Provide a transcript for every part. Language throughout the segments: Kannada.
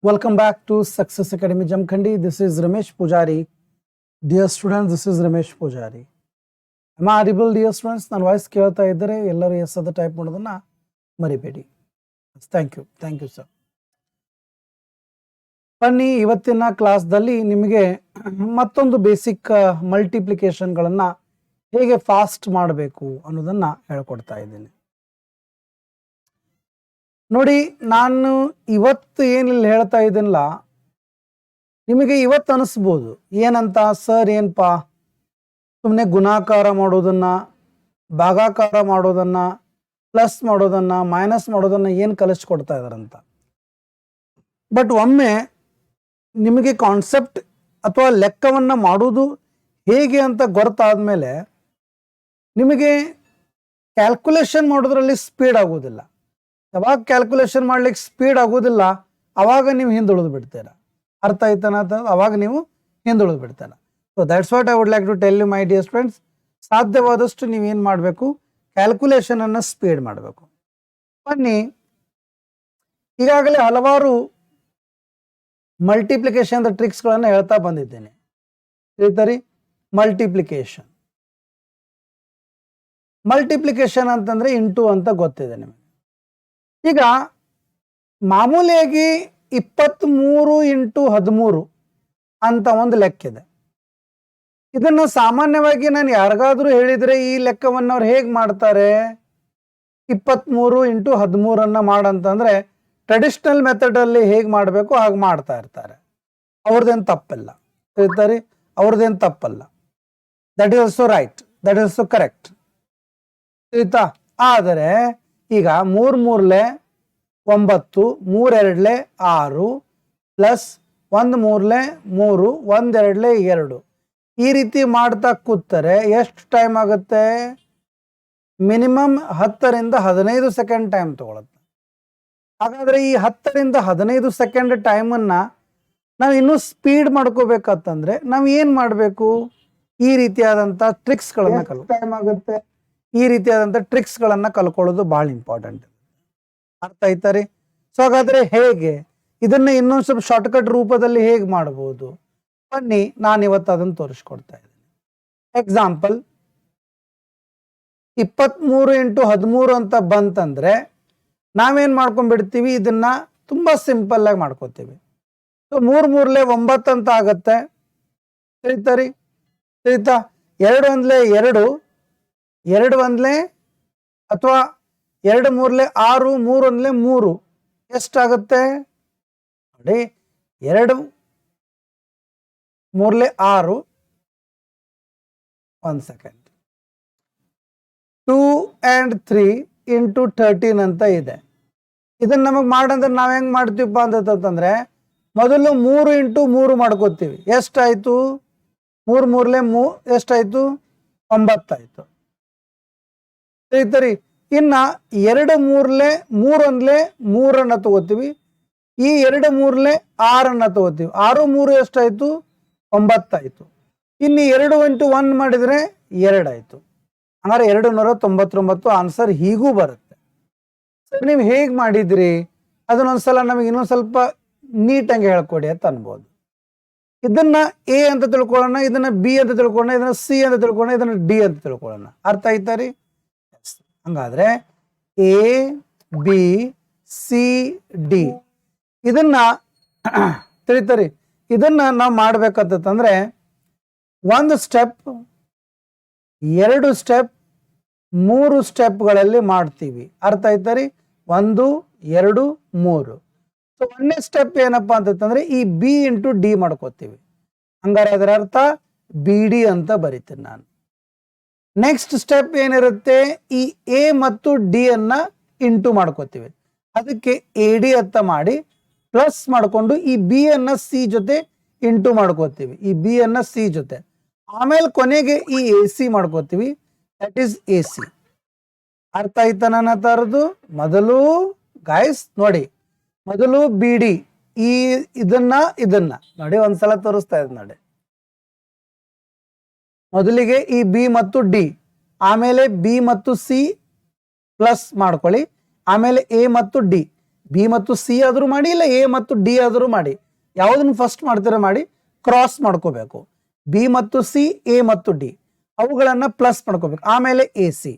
Welcome back to Success Academy Jamkhandi. This is Ramesh Pujari. Dear students, this is Ramesh Pujari. Am I audible, dear students? ನನ್ನ ವಾಯ್ಸ್ ಕೇಳ್ತಾ ಇದ್ದರೆ ಎಲ್ಲರೂ ಎಸ್ ಅಂತ ಟೈಪ್ ಮಾಡೋದನ್ನ ಮರಿಬೇಡಿ. Thank you sir. ಬನ್ನಿ, ಇವತ್ತಿನ ಕ್ಲಾಸ್ದಲ್ಲಿ ನಿಮಗೆ ಮತ್ತೊಂದು ಬೇಸಿಕ್ ಮಲ್ಟಿಪ್ಲಿಕೇಶನ್ಗಳನ್ನು ಹೇಗೆ ಫಾಸ್ಟ್ ಮಾಡಬೇಕು ಅನ್ನೋದನ್ನ ಹೇಳ್ಕೊಡ್ತಾ ಇದ್ದೀನಿ. ನೋಡಿ, ನಾನು ಇವತ್ತು ಏನಿಲ್ಲ ಹೇಳ್ತಾ ಇದ್ದೀನಲ್ಲ, ನಿಮಗೆ ಇವತ್ತು ಅನಿಸ್ಬೋದು ಏನಂತ, ಸರ್ ಏನಪ್ಪ ಸುಮ್ಮನೆ ಗುಣಾಕಾರ ಮಾಡೋದನ್ನ, ಭಾಗಾಕಾರ ಮಾಡೋದನ್ನ, ಪ್ಲಸ್ ಮಾಡೋದನ್ನ, ಮೈನಸ್ ಮಾಡೋದನ್ನ ಏನು ಕಲಿಸ್ಕೊಡ್ತಾ ಇದಾರಂತ. ಬಟ್ ಒಮ್ಮೆ ನಿಮಗೆ ಕಾನ್ಸೆಪ್ಟ್ ಅಥವಾ ಲೆಕ್ಕವನ್ನು ಮಾಡೋದು ಹೇಗೆ ಅಂತ ಗೊತ್ತಾದ್ಮೇಲೆ ನಿಮಗೆ ಕ್ಯಾಲ್ಕುಲೇಷನ್ ಮಾಡೋದ್ರಲ್ಲಿ ಸ್ಪೀಡ್ ಆಗೋದಿಲ್ಲ. ಯಾವಾಗ ಕ್ಯಾಲ್ಕುಲೇಷನ್ ಮಾಡ್ಲಿಕ್ಕೆ ಸ್ಪೀಡ್ ಆಗೋದಿಲ್ಲ ಅವಾಗ ನೀವು ಹಿಂದುಳಿದು ಬಿಡ್ತೀರ. ಅರ್ಥ ಆಯ್ತಾನ? ಅವಾಗ ನೀವು ಹಿಂದುಳಿದು ಬಿಡ್ತೀರ. So that's what I would like to tell you my dear friends. ಸಾಧ್ಯವಾದಷ್ಟು ನೀವೇನು ಮಾಡಬೇಕು, ಕ್ಯಾಲ್ಕುಲೇಷನ್ ಅನ್ನು ಸ್ಪೀಡ್ ಮಾಡಬೇಕು. ಬನ್ನಿ, ಈಗಾಗಲೇ ಹಲವಾರು ಮಲ್ಟಿಪ್ಲಿಕೇಶನ್ ಟ್ರಿಕ್ಸ್ಗಳನ್ನು ಹೇಳ್ತಾ ಬಂದಿದ್ದೇನೆ. ತಿಳಿತರಿ? ಮಲ್ಟಿಪ್ಲಿಕೇಶನ್ ಅಂತಂದ್ರೆ ಇಂಟು ಅಂತ ಗೊತ್ತಿದೆ ನಿಮಗೆ. ಈಗ ಮಾಮೂಲಿಯಾಗಿ 23 × 13 ಅಂತ ಒಂದು ಲೆಕ್ಕಿದೆ. ಇದನ್ನು ಸಾಮಾನ್ಯವಾಗಿ ನಾನು ಯಾರಿಗಾದ್ರೂ ಹೇಳಿದರೆ ಈ ಲೆಕ್ಕವನ್ನು ಅವ್ರು ಹೇಗೆ ಮಾಡ್ತಾರೆ, 23 × 13 ಮಾಡಂತಂದ್ರೆ ಟ್ರೆಡಿಷನಲ್ ಮೆಥಡಲ್ಲಿ ಹೇಗೆ ಮಾಡಬೇಕು ಹಾಗೆ ಮಾಡ್ತಾ ಇರ್ತಾರೆ. ಅವ್ರದ್ದೇನು ತಪ್ಪಿಲ್ಲ. ಹೇಳ್ತಾರೆ, ಅವ್ರದ್ದೇನು ತಪ್ಪಲ್ಲ. That is also right, that is also correct. ಆಯ್ತಾ? ಆದರೆ ಈಗ 3 3 9, 3 2 6 ಪ್ಲಸ್ 1 3 3, 1 2 2 ಈ ರೀತಿ ಮಾಡ್ತಾ ಕೂತಾರೆ ಎಷ್ಟು ಟೈಮ್ ಆಗುತ್ತೆ? ಮಿನಿಮಮ್ 10 ರಿಂದ 15 ಸೆಕೆಂಡ್ ಟೈಮ್ ತಗೊಳುತ್ತೆ. ಹಾಗಾದ್ರೆ ಈ 10 ರಿಂದ 15 ಸೆಕೆಂಡ್ ಟೈಮನ್ನ ನಾವು ಇನ್ನೂ ಸ್ಪೀಡ್ ಮಾಡ್ಕೋಬೇಕಂತಂದ್ರೆ ನಾವು ಏನ್ ಮಾಡಬೇಕು? ಈ ರೀತಿಯಾದಂಥ ಟ್ರಿಕ್ಸ್ಗಳನ್ನ ಟೈಮ್ ಆಗುತ್ತೆ. ಈ ರೀತಿಯಾದಂಥ ಟ್ರಿಕ್ಸ್ಗಳನ್ನ ಕಲ್ಕೊಳ್ಳೋದು ಬಹಳ ಇಂಪಾರ್ಟೆಂಟ್. ಅರ್ಥ ಆಯ್ತಾ ರೀ? ಸೊ ಹಾಗಾದ್ರೆ ಹೇಗೆ ಇದನ್ನ ಇನ್ನೊಂದು ಸ್ವಲ್ಪ ಶಾರ್ಟ್ಕಟ್ ರೂಪದಲ್ಲಿ ಹೇಗೆ ಮಾಡಬಹುದು? ಬನ್ನಿ, ನಾನು ಇವತ್ತು ಅದನ್ನು ತೋರಿಸ್ಕೊಡ್ತಾ ಇದ್ದೀನಿ. ಎಕ್ಸಾಂಪಲ್, 23 × 13 ಅಂತ ಬಂತಂದ್ರೆ ನಾವೇನ್ ಮಾಡ್ಕೊಂಡ್ಬಿಡ್ತೀವಿ, ಇದನ್ನ ತುಂಬಾ ಸಿಂಪಲ್ ಆಗಿ ಮಾಡ್ಕೋತೀವಿ. ಸೊ 3 3 9 ಅಂತ ಆಗತ್ತೆ. ತಿಳಿತಾರಿ? ತಿಳಿತಾ? 2 1 2, 2 1 ಅಥವಾ 2 3 6, 3 1 3 ಎಷ್ಟಾಗುತ್ತೆ ನೋಡಿ? 2 3 6, 1 ಸೆಕೆಂಡ್, 2 and 3 × 13 ಅಂತ ಇದೆ. ಇದನ್ನ ನಮಗೆ ಮಾಡಂದ್ರೆ ನಾವ್ ಹೆಂಗ್ ಮಾಡ್ತೀವಪ್ಪ ಅಂತಂದ್ರೆ ಮೊದಲು 3 × 3 ಮಾಡ್ಕೋತೀವಿ. ಎಷ್ಟಾಯ್ತು? 3 3 ಎಷ್ಟಾಯ್ತು? 9 ಆಯ್ತು. ತಿಳಿತರಿ? ಇನ್ನ 2 3 3 1 3 ತಗೋತೀವಿ. ಈ 2 3 6 ತಗೋತೀವಿ. 6 3 ಎಷ್ಟಾಯ್ತು? 9 ಆಯ್ತು. ಇನ್ನು 2 × 1 ಮಾಡಿದ್ರೆ 2 ಆಯ್ತು. ಹಂಗಾರೆ 299 ಆನ್ಸರ್ ಹೀಗೂ ಬರುತ್ತೆ. ನೀವು ಹೇಗೆ ಮಾಡಿದ್ರಿ ಅದನ್ನೊಂದ್ಸಲ ನಮಗೆ ಇನ್ನೊಂದು ಸ್ವಲ್ಪ ನೀಟಾಗಿ ಹೇಳ್ಕೊಡಿ ಅಂತ ಅನ್ಬೋದು. ಇದನ್ನ ಎ ಅಂತ ತಿಳ್ಕೊಳ್ಳೋಣ, ಇದನ್ನ ಬಿ ಅಂತ ತಿಳ್ಕೊಳ್ಳೋಣ, ಇದನ್ನ ಸಿ ಅಂತ ತಿಳ್ಕೊಳ್ಳೋಣ, ಇದನ್ನ ಡಿ ಅಂತ ತಿಳ್ಕೊಳ್ಳೋಣ. ಅರ್ಥ ಆಯ್ತಾ ರೀ? ಹಂಗಾದ್ರೆ ಎ ಬಿ ಸಿ ಡಿ ಇದನ್ನ ತಿಳಿತರಿ? ಇದನ್ನ ನಾವು ಮಾಡ್ಬೇಕಂತಂದ್ರೆ 1 ಸ್ಟೆಪ್, 2 ಸ್ಟೆಪ್, 3 ಸ್ಟೆಪ್ಗಳಲ್ಲಿ ಮಾಡ್ತೀವಿ. ಅರ್ಥ ಆಯ್ತಾ ರೀ? 1 2 3. ಸೊ 1ನೇ ಸ್ಟೆಪ್ ಏನಪ್ಪಾ ಅಂತಂದ್ರೆ ಈ ಬಿ × ಡಿ ಮಾಡ್ಕೋತೀವಿ. ಹಂಗಾರೆ ಅದರ ಅರ್ಥ ಬಿ ಡಿ ಅಂತ ಬರಿತೀನಿ ನಾನು. ನೆಕ್ಸ್ಟ್ ಸ್ಟೆಪ್ ಏನಿರುತ್ತೆ, ಈ ಎ ಮತ್ತು ಡಿ ಅನ್ನ ಇಂಟು ಮಾಡ್ಕೋತೀವಿ. ಅದಕ್ಕೆ ಎ ಡಿ ಅಂತ ಮಾಡಿ ಪ್ಲಸ್ ಮಾಡ್ಕೊಂಡು ಈ ಬಿ ಅನ್ನ ಸಿ ಜೊತೆ ಇಂಟು ಮಾಡ್ಕೋತೀವಿ. ಈ ಬಿ ಅನ್ನ ಸಿ ಜೊತೆ, ಆಮೇಲೆ ಕೊನೆಗೆ ಈ ಎ ಸಿ ಮಾಡ್ಕೋತೀವಿ. That is A C. ಅರ್ಥ ಆಯ್ತಾ ನನ್ನ ತರದು? ಮೊದಲು ಗಾಯ್ಸ್ ನೋಡಿ, ಮೊದಲು ಬಿ ಡಿ ಇದನ್ನ ನೋಡಿ, ಒಂದ್ಸಲ ತೋರಿಸ್ತಾ ಇದ್ ನೋಡಿ. ಮೊದಲಿಗೆ ಈ ಬಿ ಮತ್ತು ಡಿ, ಆಮೇಲೆ ಬಿ ಮತ್ತು ಸಿ ಪ್ಲಸ್ ಮಾಡ್ಕೊಳ್ಳಿ, ಆಮೇಲೆ ಎ ಮತ್ತು ಡಿ. ಬಿ ಮತ್ತು ಸಿ ಆದರೂ ಮಾಡಿ, ಇಲ್ಲ ಎ ಮತ್ತು ಡಿ ಆದರೂ ಮಾಡಿ. ಯಾವುದನ್ನು ಫಸ್ಟ್ ಮಾಡ್ತೀರಾ ಮಾಡಿ, ಕ್ರಾಸ್ ಮಾಡ್ಕೋಬೇಕು. ಬಿ ಮತ್ತು ಸಿ, ಎ ಮತ್ತು ಡಿ ಅವುಗಳನ್ನ ಪ್ಲಸ್ ಮಾಡ್ಕೋಬೇಕು. ಆಮೇಲೆ ಎ ಸಿ.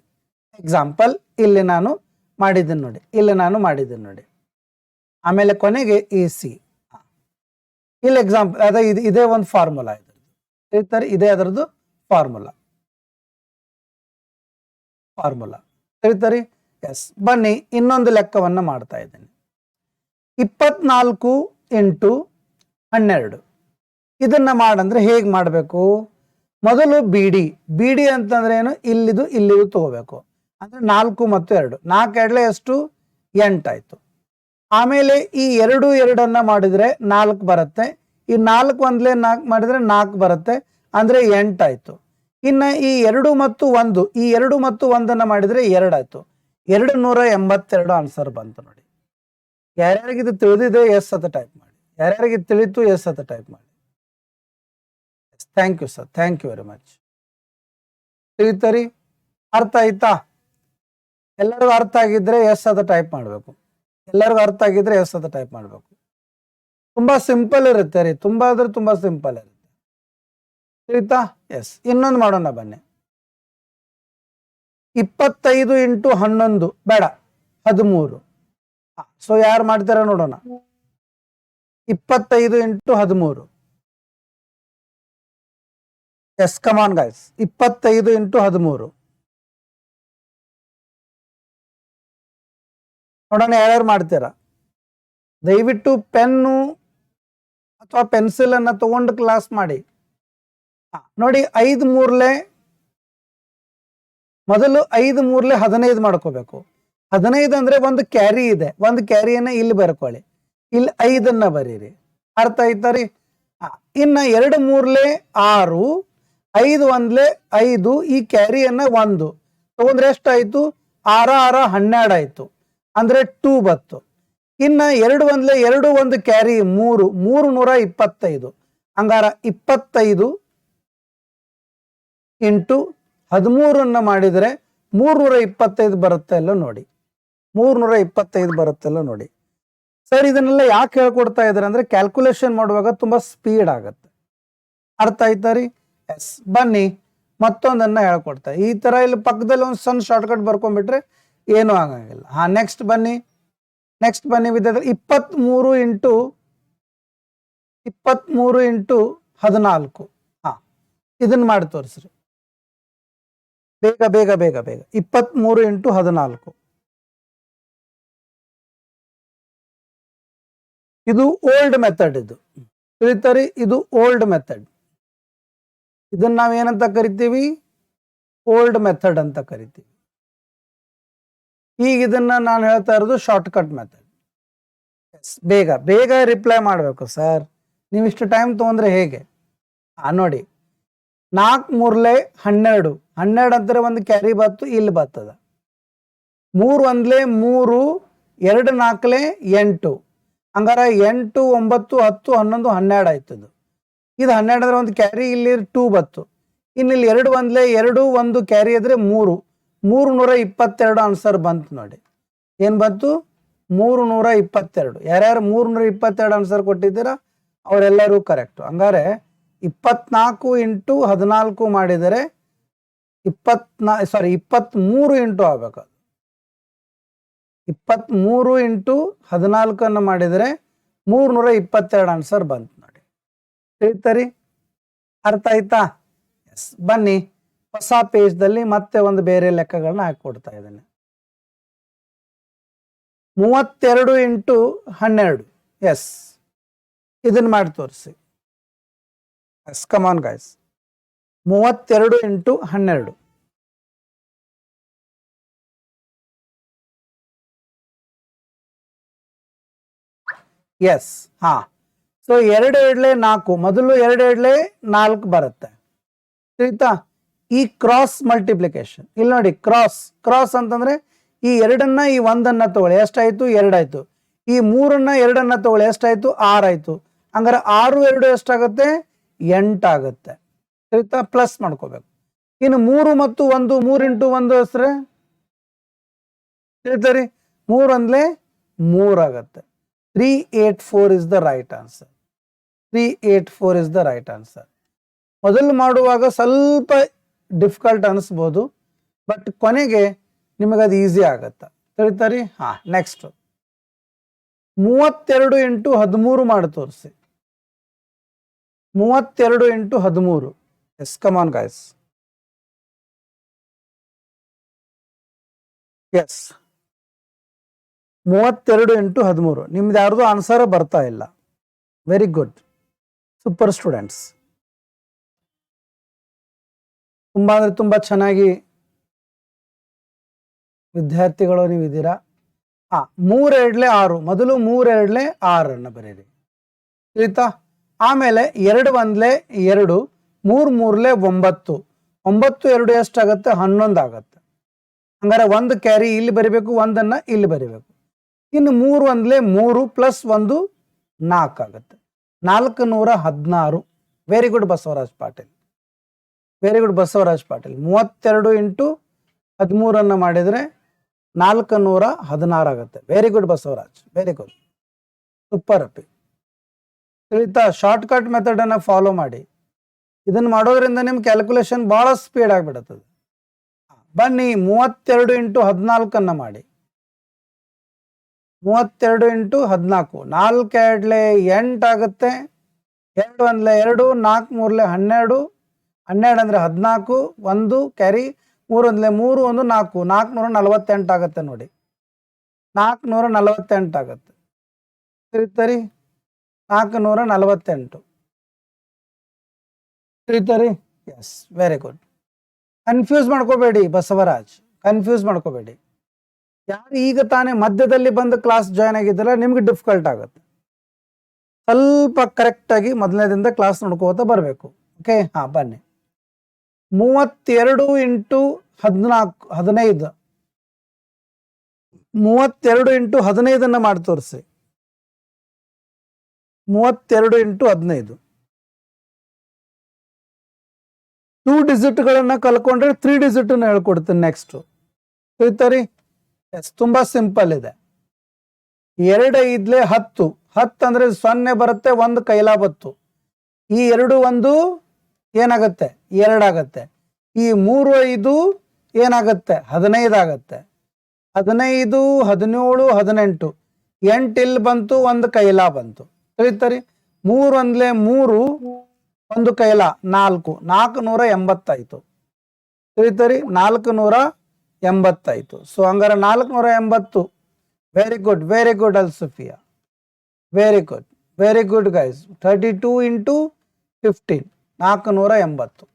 ಎಕ್ಸಾಂಪಲ್ ಇಲ್ಲಿ ನಾನು ಮಾಡಿದ್ದೀನಿ ನೋಡಿ. ಆಮೇಲೆ ಕೊನೆಗೆ ಎ ಸಿ. ಇಲ್ಲಿ ಎಕ್ಸಾಂಪಲ್ ಅದ ಇದೇ ಒಂದು ಫಾರ್ಮುಲಾ ಇದ್ರದ್ದು, ಇದೇ ಅದರದ್ದು ಫಾರ್ಮುಲಾ ತಿಳಿತರಿ. ಎಸ್, ಬನ್ನಿ ಇನ್ನೊಂದು ಲೆಕ್ಕವನ್ನ ಮಾಡ್ತಾ ಇದ್ದೇನೆ. 24 × 12 ಇದನ್ನ ಮಾಡಂದ್ರೆ ಹೇಗೆ ಮಾಡಬೇಕು? ಮೊದಲು ಬಿ ಡಿ ಅಂತಂದ್ರೆ ಏನು, ಇಲ್ಲಿದು ತಗೋಬೇಕು. ಅಂದ್ರೆ 4 ಮತ್ತು 2, 4 2 ಎಷ್ಟು? 8 ಆಯ್ತು. ಆಮೇಲೆ ಈ 2 2 ಮಾಡಿದ್ರೆ 4 ಬರುತ್ತೆ. ಈ 4 1 4 ಮಾಡಿದ್ರೆ 4 ಬರುತ್ತೆ, ಅಂದ್ರೆ 8 ಆಯ್ತು. ಇನ್ನ ಈ 2 ಮತ್ತು 1, ಈ 2 ಮತ್ತು 1 ಮಾಡಿದ್ರೆ 2 ಆಯ್ತು. 282 ಆನ್ಸರ್ ಬಂತು ನೋಡಿ. ಯಾರ್ಯಾರಿಗೆ ಇದು ತಿಳಿದಿದೆ ಎಸ್ ಅಂತ ಟೈಪ್ ಮಾಡಿ, ಯಾರ್ಯಾರಿಗೆ ತಿಳಿತು ಎಸ್ ಅಂತ ಟೈಪ್ ಮಾಡಿ. Thank you sir, thank you very much. ತಿಳಿತರಿ? ಅರ್ಥ ಆಯ್ತಾ? ಎಲ್ಲರಿಗೂ ಅರ್ಥ ಆಗಿದ್ರೆ ಎಸ್ ಅಂತ ಟೈಪ್ ಮಾಡಬೇಕು. ತುಂಬಾ ಸಿಂಪಲ್ ಇರುತ್ತೆ ರೀ, ತುಂಬಾ ಸಿಂಪಲ್ ಇರುತ್ತೆ. ತಿಳಿತಾ? ಎಸ್, ಇನ್ನೊಂದು ಮಾಡೋಣ ಬನ್ನಿ. 25 × 11 ಬೇಡ, 13. ಸೊ ಯಾರು ಮಾಡ್ತಾರ ನೋಡೋಣ. 25 × 13. S, come on guys. 25 × 13 ನೋಡೋಣ ಯಾರ್ಯಾರು ಮಾಡ್ತೀರಾ. ದಯವಿಟ್ಟು ಪೆನ್ನು ಅಥವಾ ಪೆನ್ಸಿಲ್ ಅನ್ನ ತಗೊಂಡು ಕ್ಲಾಸ್ ಮಾಡಿ. ನೋಡಿ, 5 3 ಮೊದಲು 5 3 15 ಮಾಡ್ಕೋಬೇಕು. 15 ಅಂದ್ರೆ ಒಂದು ಕ್ಯಾರಿ ಇದೆ, ಒಂದು ಕ್ಯಾರಿಯನ್ನ ಇಲ್ಲಿ ಬರ್ಕೊಳ್ಳಿ, ಇಲ್ಲಿ 5 ಬರೀರಿ. ಅರ್ಥ ಆಯ್ತಾರಿ? ಇನ್ನ 2 3 6, 5 1 5, ಈ ಕ್ಯಾರಿಯನ್ನ 1 ತಗೊಂಡ್ರೆ ಎಷ್ಟಾಯ್ತು? 6 6 12 ಆಯ್ತು, ಅಂದ್ರೆ 2 ಬತ್ತು. ಇನ್ನ 2 1 2, 1 ಕ್ಯಾರಿ 3, 325. ಹಂಗಾರ 25 × 13 ಮಾಡಿದ್ರೆ 325 ಬರುತ್ತೆ ಅಲ್ಲ ನೋಡಿ. 325 ಬರುತ್ತಲ್ಲ ನೋಡಿ. ಸರ್, ಇದನ್ನೆಲ್ಲ ಯಾಕೆ ಹೇಳ್ಕೊಡ್ತಾ ಇದ್ದಾರೆ ಅಂದ್ರೆ ಕ್ಯಾಲ್ಕುಲೇಷನ್ ಮಾಡುವಾಗ ತುಂಬಾ ಸ್ಪೀಡ್ ಆಗತ್ತೆ. ಅರ್ಥ ಆಯ್ತಾ ರೀ? ಎಸ್, ಬನ್ನಿ ಮತ್ತೊಂದನ್ನ ಹೇಳ್ಕೊಡ್ತಾ. ಈ ತರ ಇಲ್ಲಿ ಪಕ್ಕದಲ್ಲಿ ಒಂದು ಸಣ್ಣ ಶಾರ್ಟ್ಕಟ್ ಬರ್ಕೊಂಡ್ಬಿಟ್ರೆ ಏನೂ ಆಗಂಗಿಲ್ಲ. ನೆಕ್ಸ್ಟ್ ಬನ್ನಿ ವಿದ್ಯಾರ್ಥಿ. 23 × 14. ಇದನ್ನ ಮಾಡಿ ತೋರಿಸ್ರಿ ಬೇಗ. 23 × 14. ಇದು ಓಲ್ಡ್ ಮೆಥಡ್. ಇದು ತಿಳಿತರಿ? ಇದು ಓಲ್ಡ್ ಮೆಥಡ್. ಇದನ್ನ ನಾವೇನಂತ ಕರಿತೀವಿ? ಓಲ್ಡ್ ಮೆಥಡ್ ಅಂತ ಕರಿತೀವಿ. ಈಗ ಇದನ್ನ ನಾನು ಹೇಳ್ತಾ ಇರೋದು ಶಾರ್ಟ್ ಕಟ್ ಮೆಥಡ್. ಬೇಗ ರಿಪ್ಲೈ ಮಾಡಬೇಕು ಸರ್. ನೀವು ಇಷ್ಟು ಟೈಮ್ ತಗೊಂಡ್ರೆ ಹೇಗೆ? ನೋಡಿ, 4 3 12, 12 ಅಂತಾರೆ ಒಂದು ಕ್ಯಾರಿ ಬತ್ತು, ಇಲ್ಲಿ ಬರ್ತದ. 3 1 3, 2 4 8. ಹಂಗಾರ 8 9 10 11 12 ಆಯ್ತದು. ಇದು 12 ಅಂದ್ರೆ ಒಂದು ಕ್ಯಾರಿ, ಇಲ್ಲಿ 2 ಬತ್ತು. ಇನ್ನಿಲ್ಲಿ 2 1 2, 1 ಕ್ಯಾರಿ ಇದ್ರೆ 3, 322 ಆನ್ಸರ್ ಬಂತು ನೋಡಿ. ಏನ್ ಬಂತು? 322. ಯಾರ್ಯಾರು 322 ಆನ್ಸರ್ ಕೊಟ್ಟಿದ್ದೀರಾ ಅವರೆಲ್ಲರೂ ಕರೆಕ್ಟ್. ಹಂಗಾರೆ 24 × 14 ಮಾಡಿದರೆ 23 ಇಂಟು ಆಗ್ಬೇಕು. 23 × 14 ಮಾಡಿದರೆ 322 ಆನ್ಸರ್ ಬಂತು ನೋಡಿ. ತಿಳಿತರಿ? ಅರ್ಥ ಆಯ್ತಾ? ಎಸ್, ಬನ್ನಿ ಹೊಸ ಪೇಜ್ದಲ್ಲಿ ಮತ್ತೆ ಒಂದು ಬೇರೆ ಲೆಕ್ಕಗಳನ್ನ ಹಾಕಿಕೊಡ್ತಾ ಇದ್ದೇನೆ. 32 × 12. ಎಸ್, ಇದನ್ನ ಮಾಡಿ ತೋರಿಸಿ. Yes, come on guys. 32 × 12. Yes, so 2 2 4, ಮೊದಲು 2 2 4 ಬರುತ್ತೆ. ತಿಳಿತಾ? ಈ ಕ್ರಾಸ್ ಮಲ್ಟಿಪ್ಲಿಕೇಶನ್ ಇಲ್ಲಿ ನೋಡಿ. ಕ್ರಾಸ್ ಅಂತಂದ್ರೆ ಈ 2ನ್ನ ಈ 1ನ್ನ ತಗೊಳ್ಳಿ, ಎಷ್ಟಾಯ್ತು? 2 ಆಯ್ತು. ಈ 3ನ್ನ 2ನ್ನ ತಗೊಳ್ಳಿ, ಎಷ್ಟಾಯ್ತು? 6 ಆಯ್ತು. ಹಂಗಾರೆ 6 2 ಎಷ್ಟಾಗುತ್ತೆ? 8 ಆಗುತ್ತೆ. ತಿಳಿತಾ? ಪ್ಲಸ್ ಮಾಡ್ಕೋಬೇಕು. ಇನ್ನು 3 ಮತ್ತು 1, 3 × 1 ಹೆಸ್ರೆ ತಿಳಿತರಿ? 3 1 3 ಆಗುತ್ತೆ. 384 is the right answer. 384 is the right answer. ಮೊದಲು ಮಾಡುವಾಗ ಸ್ವಲ್ಪ ಡಿಫಿಕಲ್ಟ್ ಅನಿಸ್ಬೋದು, ಬಟ್ ಕೊನೆಗೆ ನಿಮಗದು ಈಸಿ ಆಗತ್ತೆ. ತಿಳಿತಾರಿ? ನೆಕ್ಸ್ಟ್ 32 ಇಂಟು 13 ಮಾಡಿ ತೋರಿಸಿ. 32 into 13. Yes, come on guys. Yes, 32 into 13. ನಿಮ್ದು ಯಾರ್ದು ಆನ್ಸರ್ ಬರ್ತಾ ಇಲ್ಲ. Very good, super students. ತುಂಬಾ ಅಂದ್ರೆ ತುಂಬಾ ಚೆನ್ನಾಗಿ ವಿದ್ಯಾರ್ಥಿಗಳು ನೀವಿದ್ದೀರಾ. 3 2 6. ಮೊದಲು 3 2 6 ಬರೀರಿ, ತಿಳಿತಾ? ಆಮೇಲೆ 2 1 2, 3 3 9. 9 2 ಎಷ್ಟಾಗತ್ತೆ? 11 ಆಗತ್ತೆ. ಹಂಗಾರೆ 1 ಕ್ಯಾರಿ ಇಲ್ಲಿ ಬರಿಬೇಕು, 1 ಇಲ್ಲಿ ಬರಿಬೇಕು. ಇನ್ನು 3 1 3 ಪ್ಲಸ್ 1 4 ಆಗುತ್ತೆ. 416. Very good Basavaraj Patil, very good Basavaraj Patil. 32 into 13 ಮಾಡಿದರೆ 416 ಆಗುತ್ತೆ. Very good Basavaraj, very good, super ಅಪ್ಪಿ. ತಿಳಿತಾ? ಶಾರ್ಟ್ ಕಟ್ ಮೆಥಡ್ ಅನ್ನ ಫಾಲೋ ಮಾಡಿ. ಇದನ್ನ ಮಾಡೋದ್ರಿಂದ ನಿಮ್ ಕ್ಯಾಲ್ಕುಲೇಷನ್ ಬಹಳ ಸ್ಪೀಡ್ ಆಗಿಬಿಡುತ್ತದೆ. ಬನ್ನಿ 32 ಇಂಟು 14 ಮಾಡಿ. 32 ಇಂಟು 14. 4 2 8 ಆಗುತ್ತೆ. 2 1 2, 4 3 12. 12 ಅಂದ್ರೆ 14. 1 ಕ್ಯಾರಿ, 3 1 3, 1 4. 448 ಆಗುತ್ತೆ ನೋಡಿ. 448 ಆಗುತ್ತೆ. ತಿಳಿತರಿ? 448 ತಿಳಿತರಿ? Yes, very good. ಕನ್ಫ್ಯೂಸ್ ಮಾಡ್ಕೋಬೇಡಿ ಬಸವರಾಜ್, ಕನ್ಫ್ಯೂಸ್ ಮಾಡ್ಕೋಬೇಡಿ. ಯಾರು ಈಗ ತಾನೇ ಮಧ್ಯದಲ್ಲಿ ಬಂದು ಕ್ಲಾಸ್ ಜಾಯ್ನ್ ಆಗಿದ್ದಲ್ಲ, ನಿಮ್ಗೆ ಡಿಫಿಕಲ್ಟ್ ಆಗುತ್ತೆ. ಸ್ವಲ್ಪ ಕರೆಕ್ಟ್ ಆಗಿ ಮೊದಲನೇದಿಂದ ಕ್ಲಾಸ್ ನೋಡ್ಕೋತಾ ಬರಬೇಕು. ಓಕೆ, ಬನ್ನಿ. 32 ಇಂಟು 15. 32 ಇಂಟು 15 ಮಾಡಿ ತೋರಿಸಿ. 32 ಇಂಟು 15. 2 ಡಿಜಿಟ್ಗಳನ್ನ ಕಲ್ಕೊಂಡ್ರೆ 3 ಡಿಜಿಟ್ ಹೇಳ್ಕೊಡ್ತೀನಿ ನೆಕ್ಸ್ಟ್. ತಿಳಿತಾರಿ? ಎಸ್, ತುಂಬಾ ಸಿಂಪಲ್ ಇದೆ. 2 5 10. 10 ಅಂದ್ರೆ 0 ಬರುತ್ತೆ, 1 ಕೈಲಾ ಬತ್ತು. ಈ 2 1 ಏನಾಗತ್ತೆ? 2 ಆಗತ್ತೆ. ಈ 3 5 ಏನಾಗತ್ತೆ? 15 ಆಗತ್ತೆ. 15 17 18. 8 ಇಲ್ಲಿ ಬಂತು, 1 ಕೈಲಾ ಬಂತು. ತಿಳಿತಾರಿ? 3 1 3, 1 ಕೈಲಾ 4. 480 ಆಯ್ತು. ತಿಳಿತಾರಿ? 480 ಆಯ್ತು. ಸೊ ಹಂಗಾರೆ 480. Very good, very good Alsufiya, very good, very good guys. 32 into 15, 480.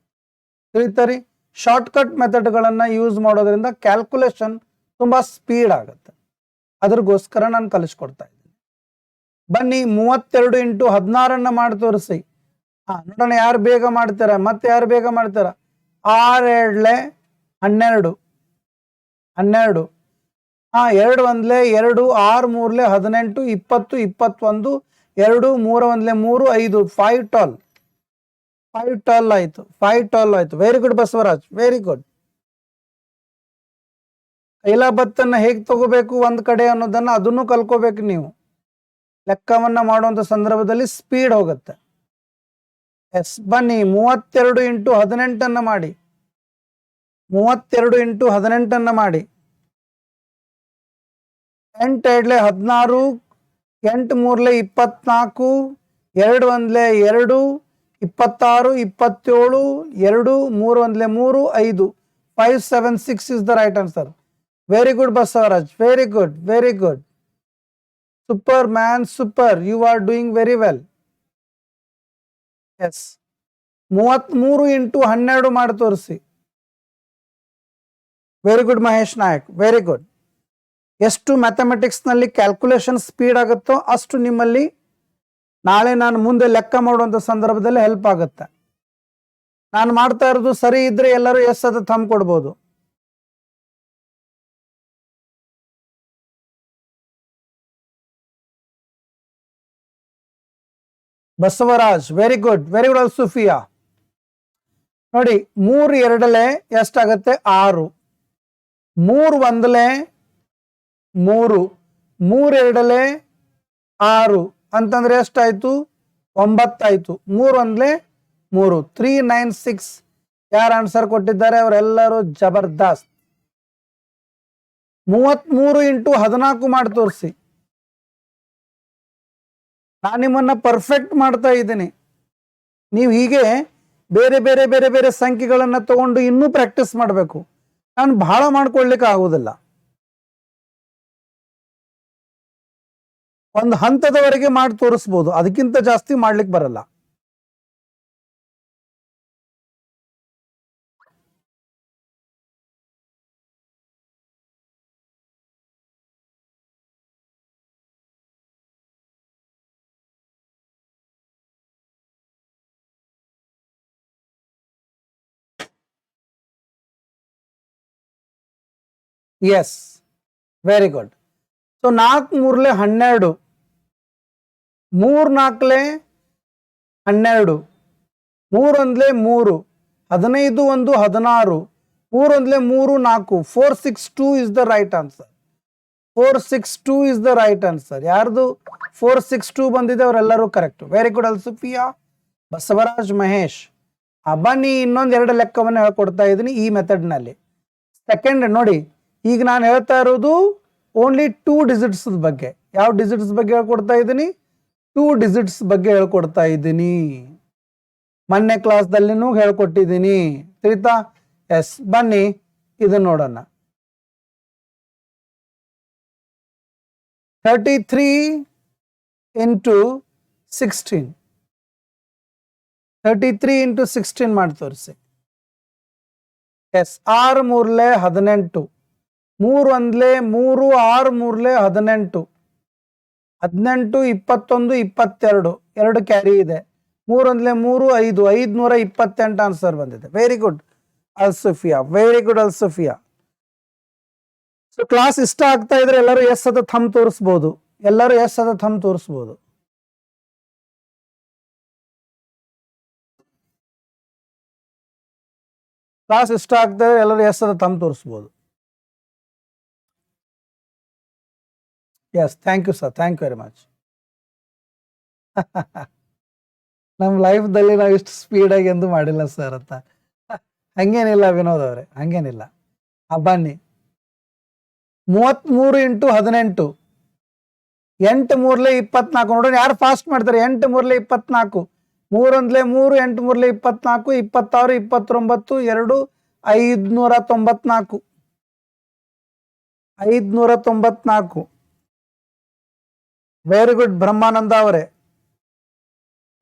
ತಿಳಿತಾರಿ? ಶಾರ್ಟ್ ಕಟ್ ಮೆಥಡ್ಗಳನ್ನು ಯೂಸ್ ಮಾಡೋದ್ರಿಂದ ಕ್ಯಾಲ್ಕುಲೇಷನ್ ತುಂಬಾ ಸ್ಪೀಡ್ ಆಗುತ್ತೆ. ಅದ್ರಗೋಸ್ಕರ ನಾನು ಕಲಿಸ್ಕೊಡ್ತಾ ಇದ್ದೀನಿ. ಬನ್ನಿ 32 ಇಂಟು 16 ಮಾಡಿ ತೋರಿಸಿ. ನೋಡೋಣ ಯಾರು ಬೇಗ ಮಾಡ್ತಾರ, ಮತ್ತೆ ಯಾರು ಬೇಗ ಮಾಡ್ತಾರ. 6 2 12. 12. 2 1 2, 6 3 18, 20 21, 2 3 1 3, 5 5 12. 5 12 ಆಯ್ತು. 5 12 ಆಯ್ತು. Very good Basavaraj, very good. ಕೈಲಾ ಬತ್ತನ್ನ ಹೇಗೆ ತಗೋಬೇಕು ಒಂದ್ ಕಡೆ ಅನ್ನೋದನ್ನ ಅದನ್ನು ಕಲ್ಕೋಬೇಕು ನೀವು. ಲೆಕ್ಕವನ್ನ ಮಾಡುವಂತ ಸಂದರ್ಭದಲ್ಲಿ ಸ್ಪೀಡ್ ಹೋಗುತ್ತೆ. ಎಸ್, ಬನ್ನಿ 32 ಇಂಟು 18 ಮಾಡಿ. 32 ಇಂಟು 18 ಮಾಡಿ. 8 2 16, 8 3 24, 2 1 2, 26 27, 2 3 1 3, 5 5 7 6 is the right answer. Very good Basavaraj, very good, very good. Super man, super. You are doing very well. Yes. 33 into 12 ಮಾಡಿ ತೋರಿಸಿ. Very good Mahesh Nayak, very good. ಎಷ್ಟು ಮ್ಯಾಥಮೆಟಿಕ್ಸ್ ನಲ್ಲಿ ಕ್ಯಾಲ್ಕುಲೇಷನ್ ಸ್ಪೀಡ್ ಆಗುತ್ತೋ ಅಷ್ಟು ನಿಮ್ಮಲ್ಲಿ ನಾಳೆ ನಾನು ಮುಂದೆ ಲೆಕ್ಕ ಮಾಡುವಂತ ಸಂದರ್ಭದಲ್ಲಿ ಹೆಲ್ಪ್ ಆಗುತ್ತೆ. ನಾನು ಮಾಡ್ತಾ ಇರೋದು ಸರಿ ಇದ್ರೆ ಎಲ್ಲರೂ ಎಸ್ ಅಂತ ಥಂಬ್ ಕೊಡ್ಬೋದು. Basavaraj, very good, very good. Sufiya ನೋಡಿ, 3 2 ಎಷ್ಟಾಗತ್ತೆ? 6. 3 1 3, 3 6 ಅಂತಂದ್ರೆ ಎಷ್ಟಾಯ್ತು? 9 ಆಯ್ತು. 3 3 396. ಯಾರು ಆನ್ಸರ್ ಕೊಟ್ಟಿದ್ದಾರೆ? ಅವರೆಲ್ಲರೂ ಜಬರ್ದಸ್ತ್. 33 ಇಂಟು 14 ಮಾಡಿ ತೋರಿಸಿ. ನಾನು ನಿಮ್ಮನ್ನ ಪರ್ಫೆಕ್ಟ್ ಮಾಡ್ತಾ ಇದ್ದೀನಿ. ನೀವು ಹೀಗೆ ಬೇರೆ ಬೇರೆ ಬೇರೆ ಬೇರೆ ಸಂಖ್ಯೆಗಳನ್ನ ತಗೊಂಡು ಇನ್ನೂ ಪ್ರಾಕ್ಟೀಸ್ ಮಾಡಬೇಕು. ನಾನು ಬಹಳ ಮಾಡ್ಕೊಳ್ಲಿಕ್ಕೆ ಆಗುವುದಿಲ್ಲ. ಒಂದು ಹಂತದವರೆಗೆ ಮಾಡಿ ತೋರಿಸ್ಬೋದು, ಅದಕ್ಕಿಂತ ಜಾಸ್ತಿ ಮಾಡ್ಲಿಕ್ಕೆ ಬರಲ್ಲ. Yes, very good. So 4 3 12, 3 4 12, 3 1 3, 15 1 16, 3 1 3 4, 462 is the right answer. 462 is the right answer. ಯಾರ್ದು 462 ಬಂದಿದೆ ಅವರೆಲ್ಲರೂ correct. Very good Alsufiya, Basavaraj, Mahesh. ಬನ್ನಿ ಇನ್ನೊಂದು 2 ಲೆಕ್ಕವನ್ನು ಹೇಳ್ಕೊಡ್ತಾ ಇದ್ದೀನಿ ಈ ಮೆಥಡ್ನಲ್ಲಿ. ಸೆಕೆಂಡ್ ನೋಡಿ, ಈಗ ನಾನು ಹೇಳ್ತಾ ಇರೋದು ಓನ್ಲಿ 2 ಡಿಜಿಟ್ಸ್ ಬಗ್ಗೆ. ಯಾವ ಡಿಜಿಟ್ಸ್ ಬಗ್ಗೆ ಹೇಳ್ಕೊಡ್ತಾ ಇದ್ದೀನಿ? 2 ಡಿಜಿಟ್ಸ್ ಬಗ್ಗೆ ಹೇಳ್ಕೊಡ್ತಾ ಇದ್ದೀನಿ. ಮೊನ್ನೆ ಕ್ಲಾಸ್ದಲ್ಲಿನೂ ಹೇಳ್ಕೊಟ್ಟಿದ್ದೀನಿ, ತಿಳಿತಾ? ಎಸ್, ಬನ್ನಿ ಇದನ್ನ ನೋಡೋಣ. 33 ಇಂಟು 16. 33 ಇಂಟು 16 ಮಾಡಿ ತೋರಿಸಿ. ಎಸ್, 6 3 18, 3 1 3, 6 3 18, 18 21 22, 2 ಕ್ಯಾರಿ ಇದೆ. 3 1 3 5, 528 ಆನ್ಸರ್ ಬಂದಿದೆ. Very good Alsufiya, very good Alsufiya. So class ಇಷ್ಟ ಆಗ್ತಾ ಇದ್ರೆ ಎಲ್ಲರೂ ಎಸ್ ಅದ ಥಂಬ್ ತೋರಿಸ್ಬೋದು. ಎಲ್ಲರೂ ಎಸ್ ಅದ ಥಂಬ್ ತೋರಿಸ್ಬೋದು. ಕ್ಲಾಸ್ ಇಷ್ಟ ಆಗ್ತಾ ಇದ್ರೆ ಎಲ್ಲರೂ ಎಸ್ ಅದ ಥಂಬ್ ತೋರಿಸ್ಬೋದು. Yes, thank you sir, thank you very much. ನಮ್ಮ ಲೈಫ್ದಲ್ಲಿ ನಾವು ಇಷ್ಟು ಸ್ಪೀಡಾಗಿ ಎಂದು ಮಾಡಿಲ್ಲ ಸರ್ ಅಂತ. ಹಂಗೇನಿಲ್ಲ ವಿನೋದ್ ಅವರೇ, ಹಂಗೇನಿಲ್ಲ. ಬನ್ನಿ 33 ಇಂಟು 18, 8 3 24. ನೋಡೋಣ ಯಾರು ಫಾಸ್ಟ್ ಮಾಡ್ತಾರೆ. 8 3 24, 3 1 3, 8 3 24, 26 29, 2 594. 594. ವೆರಿ ಗುಡ್ ಬ್ರಹ್ಮಾನಂದ ಅವರೇ,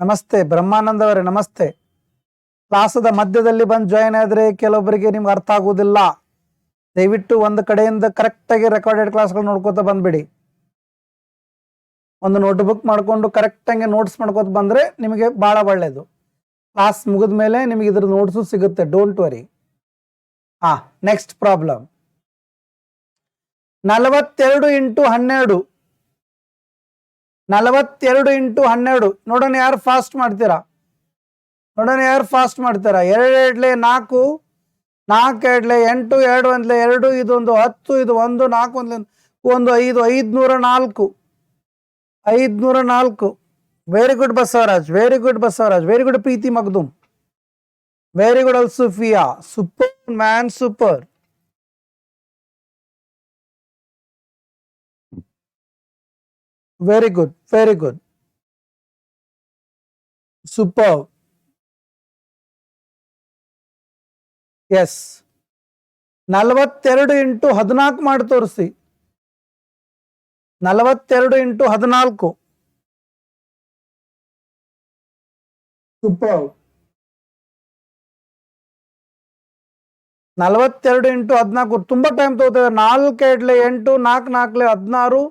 ನಮಸ್ತೆ. ಬ್ರಹ್ಮಾನಂದ ಅವರೇ ನಮಸ್ತೆ. ಕ್ಲಾಸದ ಮಧ್ಯದಲ್ಲಿ ಬಂದು ಜಾಯಿನ್ ಆದ್ರೆ ಕೆಲವೊಬ್ಬರಿಗೆ ನಿಮ್ಗೆ ಅರ್ಥ ಆಗುವುದಿಲ್ಲ. ದಯವಿಟ್ಟು ಒಂದು ಕಡೆಯಿಂದ ಕರೆಕ್ಟಾಗಿ ರೆಕಾರ್ಡೆಡ್ ಕ್ಲಾಸ್ಗಳು ನೋಡ್ಕೋತ ಬಂದ್ಬಿಡಿ. ಒಂದು ನೋಟ್ಬುಕ್ ಮಾಡ್ಕೊಂಡು ಕರೆಕ್ಟಾಗಿ ನೋಟ್ಸ್ ಮಾಡ್ಕೋತ ಬಂದ್ರೆ ನಿಮಗೆ ಬಹಳ ಒಳ್ಳೇದು. ಕ್ಲಾಸ್ ಮುಗಿದ ಮೇಲೆ ನಿಮಗೆ ಇದ್ರ ನೋಟ್ಸು ಸಿಗುತ್ತೆ, don't worry. Next problem. 42 into 12, 42 into 12. ನೋಡೋಣ ಯಾರು ಫಾಸ್ಟ್ ಮಾಡ್ತೀರಾ, ನೋಡೋಣ ಯಾರು ಫಾಸ್ಟ್ ಮಾಡ್ತೀರಾ. 2 2 4, 4 2 8, 2 1 2, ಇದೊಂದು 10, ಇದು 1 4 1 1 5, 504. 504. Very good Basavaraj, very good Basavaraj, very good Preeti Magdum, very good Alsufiya. Super man, super. Very good, very good, super. Yes, 42 into 14 ಮಾಡಿ ತೋರಿಸಿ. 42 ಇಂಟು 14. ಸೂಪರ್. 42 ಇಂಟು 14 ತುಂಬಾ ಟೈಮ್ ತಗೋತೇವೆ. 4 2 8, 4 4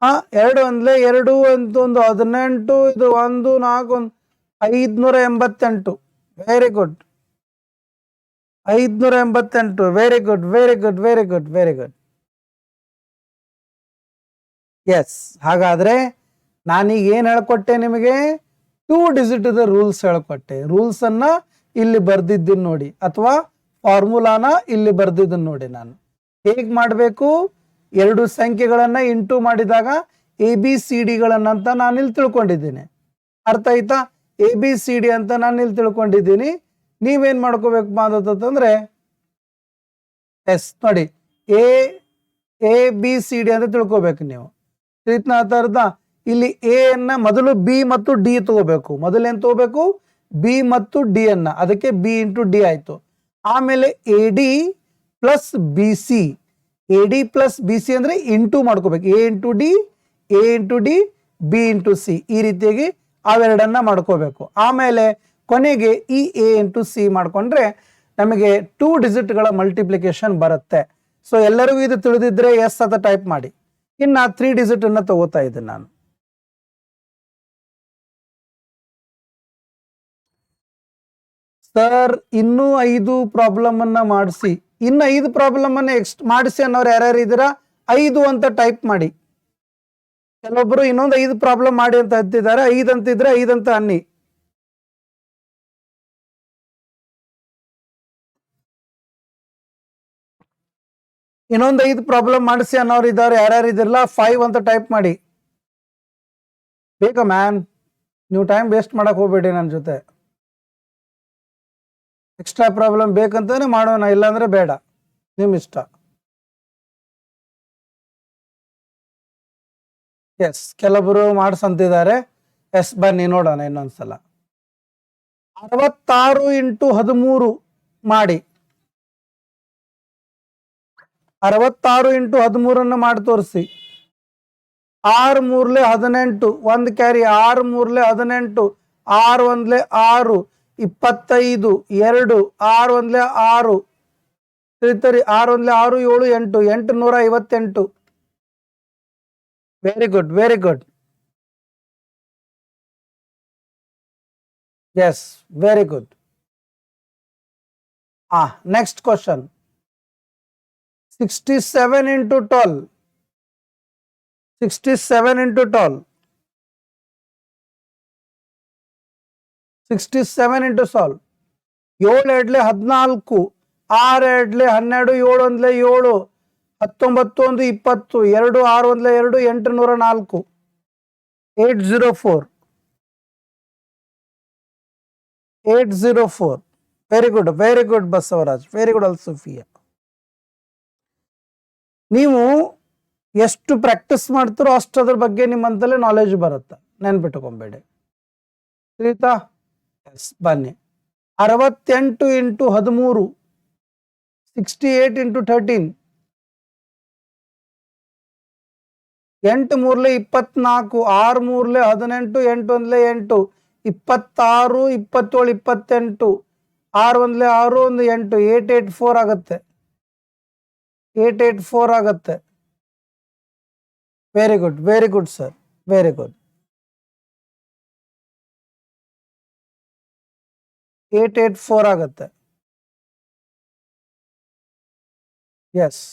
16, 2 1 2, 1 18, ಇದು 1 4 588. Very good, 588. Very good, very good, very good, very good. Yes, ಹಾಗಾದ್ರೆ ನಾನೀಗ ಏನ್ ಹೇಳ್ಕೊಟ್ಟೆ ನಿಮಗೆ? 2 ಡಿಜಿಟ್ ರೂಲ್ಸ್ ಹೇಳ್ಕೊಟ್ಟೆ. ರೂಲ್ಸ್ ಅನ್ನ ಇಲ್ಲಿ ಬರ್ದಿದ್ದೀನಿ ನೋಡಿ, ಅಥವಾ ಫಾರ್ಮುಲಾನ ಇಲ್ಲಿ ಬರ್ದಿದ್ದೀನಿ ನೋಡಿ. ನಾನು ಹೇಗ್ ಮಾಡಬೇಕು, ಎರಡು ಸಂಖ್ಯೆಗಳನ್ನ ಇಂಟು ಮಾಡಿದಾಗ ABCD ಗಳನ್ನಂತ ನಾನು ಇಲ್ಲಿ ತಿಳ್ಕೊಂಡಿದ್ದೀನಿ. ಅರ್ಥ ಆಯ್ತಾ? ABCD ಅಂತ ನಾನು ಇಲ್ಲಿ ತಿಳ್ಕೊಂಡಿದ್ದೀನಿ. ನೀವೇನ್ ಮಾಡ್ಕೋಬೇಕು ಮಾತಂದ್ರೆ ಎಸ್ ನೋಡಿ ABCD ಅಂತ ತಿಳ್ಕೊಬೇಕು ನೀವು. ಅರ್ಥ ಇಲ್ಲಿ A ಅನ್ನ ಮೊದಲು B ಮತ್ತು D ತಗೋಬೇಕು. ಮೊದಲು ಏನ್ ತಗೋಬೇಕು? B ಮತ್ತು D ಅನ್ನ. ಅದಕ್ಕೆ B ಇಂಟು D ಆಯ್ತು. ಆಮೇಲೆ AD plus BC. AD plus BC ಅಂದ್ರೆ ಇಂಟು ಮಾಡ್ಕೋಬೇಕು. A into D, A into D, B into C. ಈ ರೀತಿಯಾಗಿ ಅವೆರಡನ್ನ ಮಾಡ್ಕೋಬೇಕು. ಆಮೇಲೆ ಕೊನೆಗೆ ಈ A ಇಂಟು C ಮಾಡ್ಕೊಂಡ್ರೆ ನಮಗೆ 2 ಡಿಜಿಟ್ಗಳ ಮಲ್ಟಿಪ್ಲಿಕೇಶನ್ ಬರುತ್ತೆ. ಸೊ ಎಲ್ಲರಿಗೂ ಇದು ತಿಳಿದಿದ್ರೆ ಎಸ್ ಅಂತ ಟೈಪ್ ಮಾಡಿ. ಇನ್ನು 3 ಡಿಜಿಟ್ ಅನ್ನ ತಗೋತಾ ಇದ್ದೀನಿ ನಾನು. ಸರ್ ಇನ್ನೂ 5 ಪ್ರಾಬ್ಲಮ್ ಅನ್ನ ಮಾಡಿಸಿ. ಇನ್ನು 5 ಪ್ರಾಬ್ಲಮ್ ಅನ್ನ ಮಾಡಿಸಿ ಅನ್ನೋರು ಯಾರ್ಯಾರು ಇದ್ದೀರಾ 5 ಅಂತ ಟೈಪ್ ಮಾಡಿ. ಕೆಲವೊಬ್ರು ಇನ್ನೊಂದು 5 ಪ್ರಾಬ್ಲಮ್ ಮಾಡಿ ಅಂತ ಅಂತಿದ್ದಾರೆ. 5 ಅಂತಿದ್ರೆ 5 ಅಂತ ಅನ್ನಿ. ಇನ್ನೊಂದು 5 ಪ್ರಾಬ್ಲಮ್ ಮಾಡಿಸಿ ಅನ್ನೋರು ಇದ್ದಾರೆ ಯಾರ್ಯಾರು ಇದಿರಲ್ಲ 5 ಅಂತ ಟೈಪ್ ಮಾಡಿ. ಬೇಕಾ ಮ್ಯಾನ್? ನೀವು ಟೈಮ್ ವೇಸ್ಟ್ ಮಾಡಕ್ ಹೋಗ್ಬೇಡಿ ನನ್ನ ಜೊತೆ. ಎಕ್ಸ್ಟ್ರಾ ಪ್ರಾಬ್ಲಮ್ ಬೇಕಂತಾನೆ ಮಾಡೋಣ, ಇಲ್ಲಾಂದ್ರೆ ಬೇಡ, ನಿಮ್ ಇಷ್ಟ. ಎಸ್, ಕೆಲವರು ಮಾಡ್ಸಂತಿದ್ದಾರೆ. ಎಸ್, ಬನ್ನಿ ನೋಡೋಣ ಇನ್ನೊಂದ್ಸಲ. 66 ಇಂಟು 13 ಮಾಡಿ. 66 ಇಂಟು 13 ಮಾಡಿ ತೋರಿಸಿ. 6 3 18, 1 carry. 6 3 18, 6 1 6, 25, 2, 6 1 6, 6 1 6, 7 8, 858. Very good, very good. Yes, very good. Next question. 67 into 12. 67 into 12. 67 into 12. 7 2 14, 6 2 12, 7 1 7, 19 1 20, 2 6 1 2, 804. 804. 804. Very good, very good Basavaraj. Very good Alsufiya. ನೀವು ಎಷ್ಟು ಪ್ರಾಕ್ಟೀಸ್ ಮಾಡ್ತೀರೋ ಅಷ್ಟು ಅದ್ರ ಬಗ್ಗೆ ನಿಮ್ಮಂತಲೇ ನಾಲೆಜ್ ಬರುತ್ತೆ, ನೆನ್ಪಿಟ್ಕೊಂಬೇಡಿ. ತಿಳಿತಾ? ಎಸ್, ಬನ್ನಿ. 68 ಇಂಟು 13. 68 ಇಂಟು 13. 8 3 24, 6 3 18, 8 1 8, 26, 27 28, 6 1 6, 1 8, 884 ಆಗುತ್ತೆ. 884 ಆಗುತ್ತೆ. Very good, very good sir, very good. 884 ಆಗುತ್ತೆ. ಎಸ್.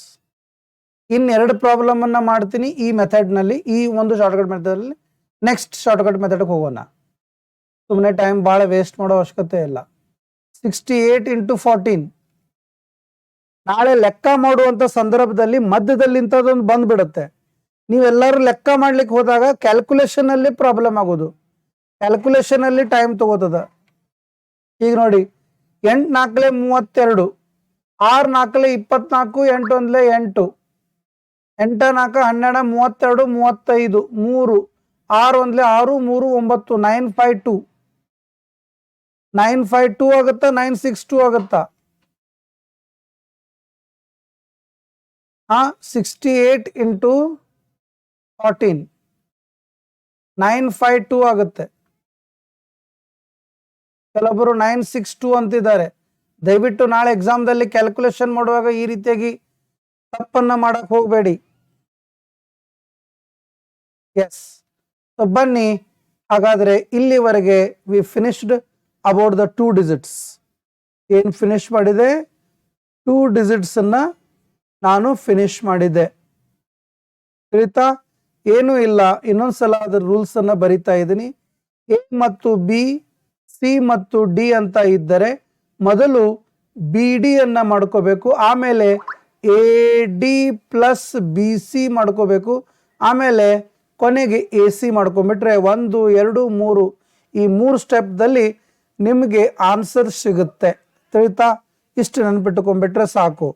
ಇನ್ನೆರಡು ಪ್ರಾಬ್ಲಮ್ ಅನ್ನ ಮಾಡ್ತೀನಿ ಈ ಮೆಥಡ್ ನಲ್ಲಿ, ಈ ಒಂದು ಶಾರ್ಟ್ಕಟ್ ಮೆಥಡ್ ಅಲ್ಲಿ. ನೆಕ್ಸ್ಟ್ ಶಾರ್ಟ್ಕಟ್ ಮೆಥಡ್ ಹೋಗೋಣ. ಸುಮ್ಮನೆ ಟೈಮ್ ಬಹಳ ವೇಸ್ಟ್ ಮಾಡೋ ಅವಶ್ಯಕತೆ ಇಲ್ಲ. 68 ಇಂಟು 14. ನಾಳೆ ಲೆಕ್ಕ ಮಾಡುವಂತ ಸಂದರ್ಭದಲ್ಲಿ ಮಧ್ಯದಲ್ಲಿ ಇಂಥದ್ದೊಂದು ಬಂದ್ಬಿಡುತ್ತೆ. ನೀವೆಲ್ಲರೂ ಲೆಕ್ಕ ಮಾಡ್ಲಿಕ್ಕೆ ಹೋದಾಗ ಕ್ಯಾಲ್ಕುಲೇಷನ್ ಅಲ್ಲಿ ಪ್ರಾಬ್ಲಮ್ ಆಗೋದು. ಕ್ಯಾಲ್ಕುಲೇಷನ್ ಅಲ್ಲಿ ಟೈಮ್ ತಗೋತದ. ಈಗ ನೋಡಿ, 8 4 32, 6 4 24, 8 1 8, 8 4 12, 32 35, 3, 6 1 6, 3 9, 952. 952 ಆಗುತ್ತಾ 962 ಆಗುತ್ತಾ? 68 ಇಂಟು 14 952 ಆಗುತ್ತೆ. ಕೆಲವೊಬ್ಬರು 962 ಅಂತಿದ್ದಾರೆ. ದಯವಿಟ್ಟು ನಾಳೆ ಎಕ್ಸಾಮ್ದಲ್ಲಿ ಕ್ಯಾಲ್ಕುಲೇಷನ್ ಮಾಡುವಾಗ ಈ ರೀತಿಯಾಗಿ ತಪ್ಪನ್ನ ಮಾಡಕ್ ಹೋಗಬೇಡಿ. ಎಸ್, ಬನ್ನಿ. ಹಾಗಾದ್ರೆ ಇಲ್ಲಿವರೆಗೆ we finished about the 2 digits. ಏನ್ ಫಿನಿಶ್ ಮಾಡಿದೆ? 2 ಡಿಜಿಟ್ಸ್ ಅನ್ನ ನಾನು ಫಿನಿಶ್ ಮಾಡಿದ್ದೆ. ತಿಳಿತಾ? ಏನೂ ಇಲ್ಲ. ಇನ್ನೊಂದ್ಸಲ ಅದ್ರ ರೂಲ್ಸ್ ಅನ್ನ ಬರಿತಾ ಇದ್ದೀನಿ. ಎ ಮತ್ತು ಬಿ, ಸಿ ಮತ್ತು ಡಿ ಅಂತ ಇದ್ದರೆ ಮೊದಲು ಬಿ ಡಿ ಅನ್ನ ಮಾಡ್ಕೋಬೇಕು. ಆಮೇಲೆ A D plus B C ಮಾಡ್ಕೋಬೇಕು. ಆಮೇಲೆ ಕೊನೆಗೆ ಎ ಸಿ ಮಾಡ್ಕೊಂಬಿಟ್ರೆ 1 2 3 ಈ 3 ಸ್ಟೆಪ್ದಲ್ಲಿ ನಿಮಗೆ ಆನ್ಸರ್ ಸಿಗುತ್ತೆ. ತಿಳಿತಾ? ಇಷ್ಟು ನೆನ್ಪಿಟ್ಕೊಂಡ್ಬಿಟ್ರೆ ಸಾಕು.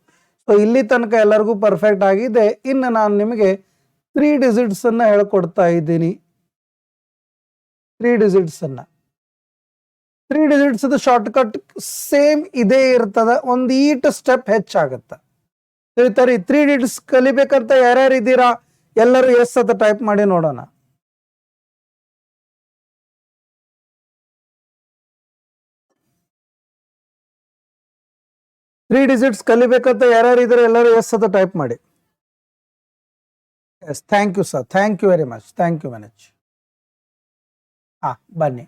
ಸೊ ಇಲ್ಲಿ ತನಕ ಎಲ್ಲರಿಗೂ ಪರ್ಫೆಕ್ಟ್ ಆಗಿದೆ. ಇನ್ನು ನಾನು ನಿಮಗೆ 3 ಡಿಜಿಟ್ಸನ್ನು ಹೇಳ್ಕೊಡ್ತಾ ಇದ್ದೀನಿ. 3 ಡಿಜಿಟ್ಸನ್ನು 3 ಡಿಜಿಟ್ಸ್ ಶಾರ್ಟ್ಕಟ್ ಸೇಮ್ ಇದೇ ಇರ್ತದ, ಒಂದು ಈಟ್ ಸ್ಟೆಪ್ ಹೆಚ್ಚಾಗುತ್ತೆ. ತಿಳಿತಾರೆ? 3 ಡಿಜಿಟ್ಸ್ ಕಲಿಬೇಕಂತ ಯಾರ್ಯಾರು ಇದ್ದೀರಾ ಎಲ್ಲರೂ ಎಸ್ ಅಂತ ಟೈಪ್ ಮಾಡಿ ನೋಡೋಣ. ತ್ರೀ ಡಿಜಿಟ್ಸ್ ಕಲಿಬೇಕಂತ ಯಾರ್ಯಾರು ಇದ್ರೆ ಎಲ್ಲರೂ ಎಸ್ ಅಂತ ಟೈಪ್ ಮಾಡಿ. Yes, thank you sir, thank you very much, thank you much. ಬನ್ನಿ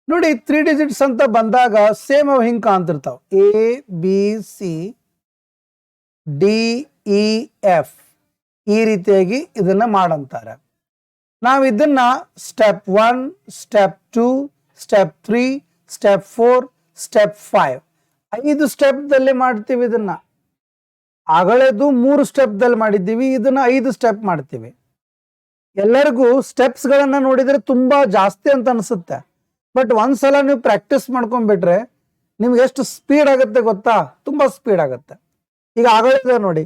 ನೋಡಿ, 3 ಡಿಜಿಟ್ಸ್ ಅಂತ ಬಂದಾಗ ಸೇಮ್ ಅವು ಹಿಂಗೆ ಕಾಣ್ತಿರ್ತಾವ. A B C D E F ಈ ರೀತಿಯಾಗಿ ಇದನ್ನ ಮಾಡಂತಾರೆ. ನಾವು ಇದನ್ನ step 1, step 2, step 3, step 4, step 5 5 ಸ್ಟೆಪ್ದಲ್ಲಿ ಮಾಡ್ತೀವಿ. ಇದನ್ನ ಆಗಳೆದು 3 ಸ್ಟೆಪ್ದಲ್ಲಿ ಮಾಡಿದ್ದೀವಿ, ಇದನ್ನ 5 ಸ್ಟೆಪ್ ಮಾಡ್ತೀವಿ. ಎಲ್ಲರಿಗೂ ಸ್ಟೆಪ್ಸ್ಗಳನ್ನ ನೋಡಿದ್ರೆ ತುಂಬಾ ಜಾಸ್ತಿ ಅಂತ ಅನ್ಸುತ್ತೆ, ಬಟ್ ಒಂದ್ಸಲ ನೀವು ಪ್ರಾಕ್ಟೀಸ್ ಮಾಡ್ಕೊಂಡ್ಬಿಟ್ರೆ ನಿಮ್ಗೆ ಎಷ್ಟು ಸ್ಪೀಡ್ ಆಗುತ್ತೆ ಗೊತ್ತಾ? ತುಂಬಾ ಸ್ಪೀಡ್ ಆಗುತ್ತೆ. ಈಗ ಆಗಳಿದೆ ನೋಡಿ,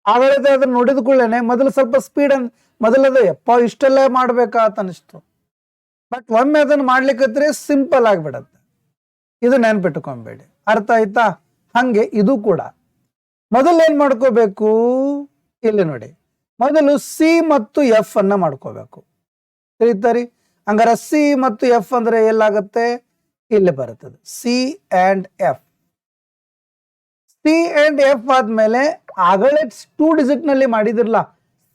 ಆಗಳಿದೆ ಅದನ್ನ ನೋಡಿದ ಕೂಡಲೇ ಮೊದಲು ಸ್ವಲ್ಪ ಸ್ಪೀಡ್ ಮೊದಲದು ಯಪ್ಪ ಇಷ್ಟೆಲ್ಲ ಮಾಡ್ಬೇಕಾ ಅಂತ ಅನಿಸ್ತು, ಬಟ್ ಒಮ್ಮೆ ಅದನ್ನ ಮಾಡ್ಲಿಕ್ಕೆ ಸಿಂಪಲ್ ಆಗಿಬಿಡತ್ತೆ. ಇದು ನೆನ್ಪಿಟ್ಕೊಂಬೇಡಿ, ಅರ್ಥ ಆಯ್ತಾ? ಹಂಗೆ ಇದು ಕೂಡ ಮೊದಲು ಏನ್ ಮಾಡ್ಕೋಬೇಕು, ಇಲ್ಲಿ ನೋಡಿ, ಮೊದಲು ಸಿ ಮತ್ತು ಎಫ್ ಅನ್ನ ಮಾಡ್ಕೋಬೇಕು. ತಿಳಿತಾರಿ? ಹಂಗಾರ ಸಿ ಮತ್ತು ಎಫ್ ಅಂದ್ರೆ ಎಲ್ಲಾಗತ್ತೆ, ಇಲ್ಲಿ ಬರುತ್ತದೆ C and F. C and F ಆದ್ಮೇಲೆ ಆಗಲೇ 2 ಡಿಜಿಟ್ ನಲ್ಲಿ ಮಾಡಿದಿರಲ್ಲ,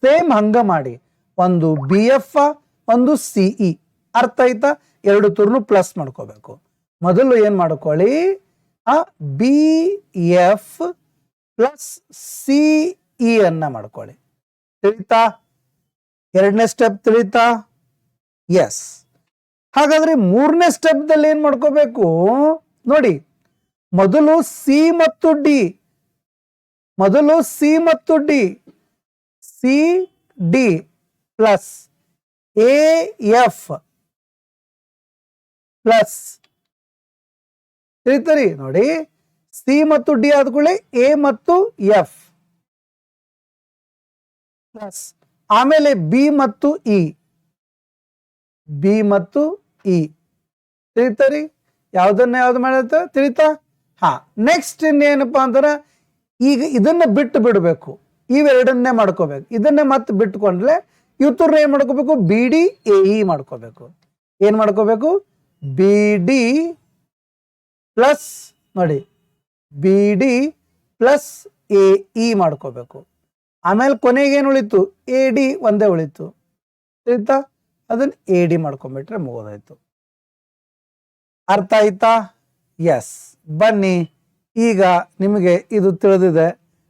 ಸೇಮ್ ಹಂಗ ಮಾಡಿ. ಒಂದು ಬಿ ಎಫ್, ಒಂದು ಸಿಇ. ಅರ್ಥ ಆಯ್ತಾ? 2 ತುರ್ನು ಪ್ಲಸ್ ಮಾಡ್ಕೋಬೇಕು. ಮೊದಲು ಏನ್ ಮಾಡ್ಕೊಳ್ಳಿ, ಬಿ ಎಫ್ ಪ್ಲಸ್ ಸಿಇ ಅನ್ನ ಮಾಡ್ಕೊಳ್ಳಿ. ತಿಳಿತಾ? ಎರಡನೇ ಸ್ಟೆಪ್ ತಿಳಿತಾ? ಎಸ್. ಹಾಗಾದ್ರೆ 3ನೇ ಸ್ಟೆಪ್ದಲ್ಲಿ ಏನ್ ಮಾಡ್ಕೋಬೇಕು ನೋಡಿ, ಮೊದಲು ಸಿ ಮತ್ತು ಡಿ, ಮೊದಲು ಸಿ ಮತ್ತು D, C D plus A F plus, ತಿಳಿತರಿ? ನೋಡಿ, ಸಿ ಮತ್ತು ಡಿ ಆದ್ಕೊಳ್ಳಿ ಎ ಮತ್ತು ಎಫ್ ಪ್ಲಸ್, ಆಮೇಲೆ ಬಿ ಮತ್ತು ಇ, ಬಿ ಮತ್ತು ಇ. ತಿಳಿತರಿ? ಯಾವ್ದನ್ನ ಯಾವ್ದು ಮಾಡುತ್ತೆ ತಿಳಿತಾ? ನೆಕ್ಸ್ಟ್ ಇನ್ನೇನಪ್ಪಾ ಅಂದ್ರೆ, ಈಗ ಇದನ್ನ ಬಿಟ್ಟು ಬಿಡಬೇಕು, ಇವೆರಡನ್ನೇ ಮಾಡ್ಕೋಬೇಕು. ಇದನ್ನೇ ಮತ್ತೆ ಬಿಟ್ಕೊಂಡ್ರೆ ಇವತ್ತರ್ನ ಏನ್ ಮಾಡ್ಕೋಬೇಕು, ಬಿ ಡಿ ಎ ಇ ಮಾಡ್ಕೋಬೇಕು. ಏನ್ ಮಾಡ್ಕೋಬೇಕು, ಬಿ ಡಿ ಪ್ಲಸ್, ನೋಡಿ, B D plus A E ಮಾಡ್ಕೋಬೇಕು. ಆಮೇಲೆ ಕೊನೆಗೆ ಏನು ಉಳಿತು, ಎ ಡಿ ಒಂದೇ ಉಳಿತು. ತಿಳಿತಾ? ಅದನ್ನ ಎ ಡಿ ಮಾಡ್ಕೊಂಡ್ಬಿಟ್ರೆ ಮುಗೋದಾಯ್ತು. ಅರ್ಥ ಆಯ್ತಾ? ಎಸ್. ಬನ್ನಿ, ಈಗ ನಿಮಗೆ ಇದು ತಿಳಿದಿದೆ,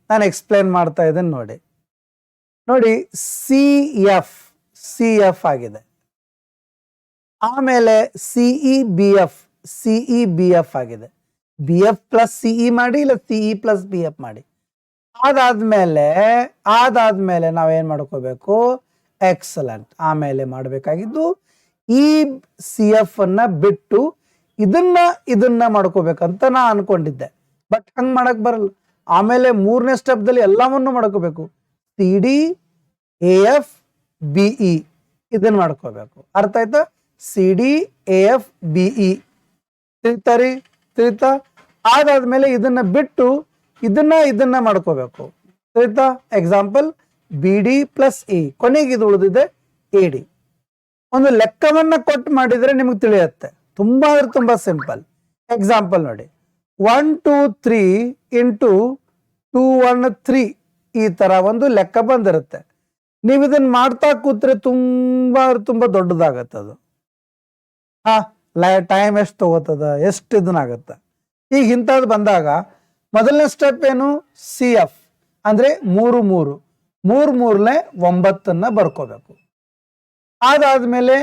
ನಾನು ಎಕ್ಸ್ಪ್ಲೇನ್ ಮಾಡ್ತಾ ಇದ್ದೇನೆ ನೋಡಿ. ನೋಡಿ, ಸಿ ಎಫ್, ಸಿ ಎಫ್ ಆಗಿದೆ. ಆಮೇಲೆ C E B F, C E B F ಆಗಿದೆ. ಬಿ ಎಫ್ ಪ್ಲಸ್ ಸಿಇ ಮಾಡಿ, ಇಲ್ಲ ಸಿಇ ಪ್ಲಸ್ ಬಿ ಎಫ್ ಮಾಡಿ. ಅದಾದ್ಮೇಲೆ ನಾವೇನ್ ಮಾಡ್ಕೋಬೇಕು, ಎಕ್ಸಲೆಂಟ್. ಆಮೇಲೆ ಮಾಡಬೇಕಾಗಿದ್ದು ಈ ಸಿ ಎಫ್ ಅನ್ನ ಬಿಟ್ಟು ಇದನ್ನ ಮಾಡ್ಕೋಬೇಕಂತ ನಾ ಅನ್ಕೊಂಡಿದ್ದೆ, ಬಟ್ ಹಂಗ್ ಮಾಡಕ್ ಬರಲ್ಲ. ಆಮೇಲೆ 3ನೇ ಸ್ಟೆಪ್ದಲ್ಲಿ ಎಲ್ಲವನ್ನು ಮಾಡ್ಕೋಬೇಕು, C D A F B E ಇದನ್ನ ಮಾಡ್ಕೋಬೇಕು. ಅರ್ಥ ಆಯ್ತಾ? C D A F B E. ತಿಳಿತಾರಿ? ತಿಳಿತಾ? ಅದಾದ್ಮೇಲೆ ಇದನ್ನ ಬಿಟ್ಟು ಇದನ್ನ ಮಾಡ್ಕೋಬೇಕು. ತಿಳಿತಾ? Example B D plus E, ಕೊನೆಗೆ ಇದು ಉಳಿದಿದೆ ಎ ಡಿ. ಒಂದು ಲೆಕ್ಕವನ್ನ ಕೊಟ್ಟು ಮಾಡಿದ್ರೆ ನಿಮ್ಗೆ ತಿಳಿಯುತ್ತೆ, ತುಂಬಾ ಸಿಂಪಲ್. ಎಕ್ಸಾಂಪಲ್ ನೋಡಿ, 1 2 3 ಇಂಟು 2 1 3 ಈ ತರ ಒಂದು ಲೆಕ್ಕ ಬಂದಿರುತ್ತೆ. ನೀವು ಇದನ್ನ ಮಾಡ್ತಾ ಕೂತ್ರೆ ತುಂಬಾ ದೊಡ್ಡದಾಗತ್ತೆ ಅದು. ಟೈಮ್ ಎಷ್ಟು ತಗೋತದ, ಎಷ್ಟು ಇದನ್ನಾಗತ್ತ. ಈಗ ಇಂಥದ್ದು ಬಂದಾಗ ಮೊದಲನೇ ಸ್ಟೆಪ್ ಏನು, ಸಿ ಎಫ್ ಅಂದ್ರೆ 3 3 3 3ಲೆ 9 ಬರ್ಕೋಬೇಕು. ಅದಾದ್ಮೇಲೆ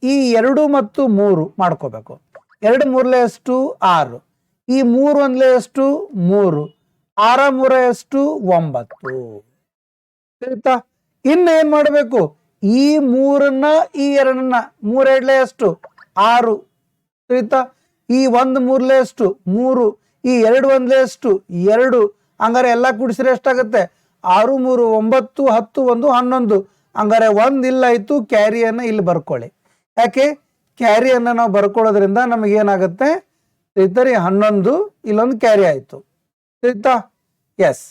ಈ 2 ಮತ್ತು 3 ಮಾಡ್ಕೋಬೇಕು. 2 3ಲೆ ಎಷ್ಟು, 6. ಈ 3 1ಲೆ ಎಷ್ಟು, 3. 6 3 ಎಷ್ಟು 9 ತಿಳಿತಾ. ಇನ್ನೇನ್ ಮಾಡಬೇಕು, ಈ 3ನ್ನ ಈ 2ನ್ನ 3 2 ಎಷ್ಟು 6 ತಿಳಿತಾ. ಈ 1 3 ಎಷ್ಟು 3, ಈ 2 1 ಎಷ್ಟು 2. ಹಂಗಾರೆ ಎಲ್ಲ ಕೂಡಿಸಿದ್ರೆ ಎಷ್ಟಾಗುತ್ತೆ 6 3 9 10 1 11. ಹಂಗಾರೆ 1 ಇಲ್ಲಾಯ್ತು, ಕ್ಯಾರಿಯನ್ನ ಇಲ್ಲಿ ಬರ್ಕೊಳ್ಳಿ. ಯಾಕೆ ಕ್ಯಾರಿಯನ್ನ ನಾವು ಬರ್ಕೊಳ್ಳೋದ್ರಿಂದ ನಮಗೇನಾಗುತ್ತೆ ತಿಳಿತರಿ 11 ಇಲ್ಲೊಂದು ಕ್ಯಾರಿ ಆಯ್ತು ತಿಳಿತಾ. ಎಸ್,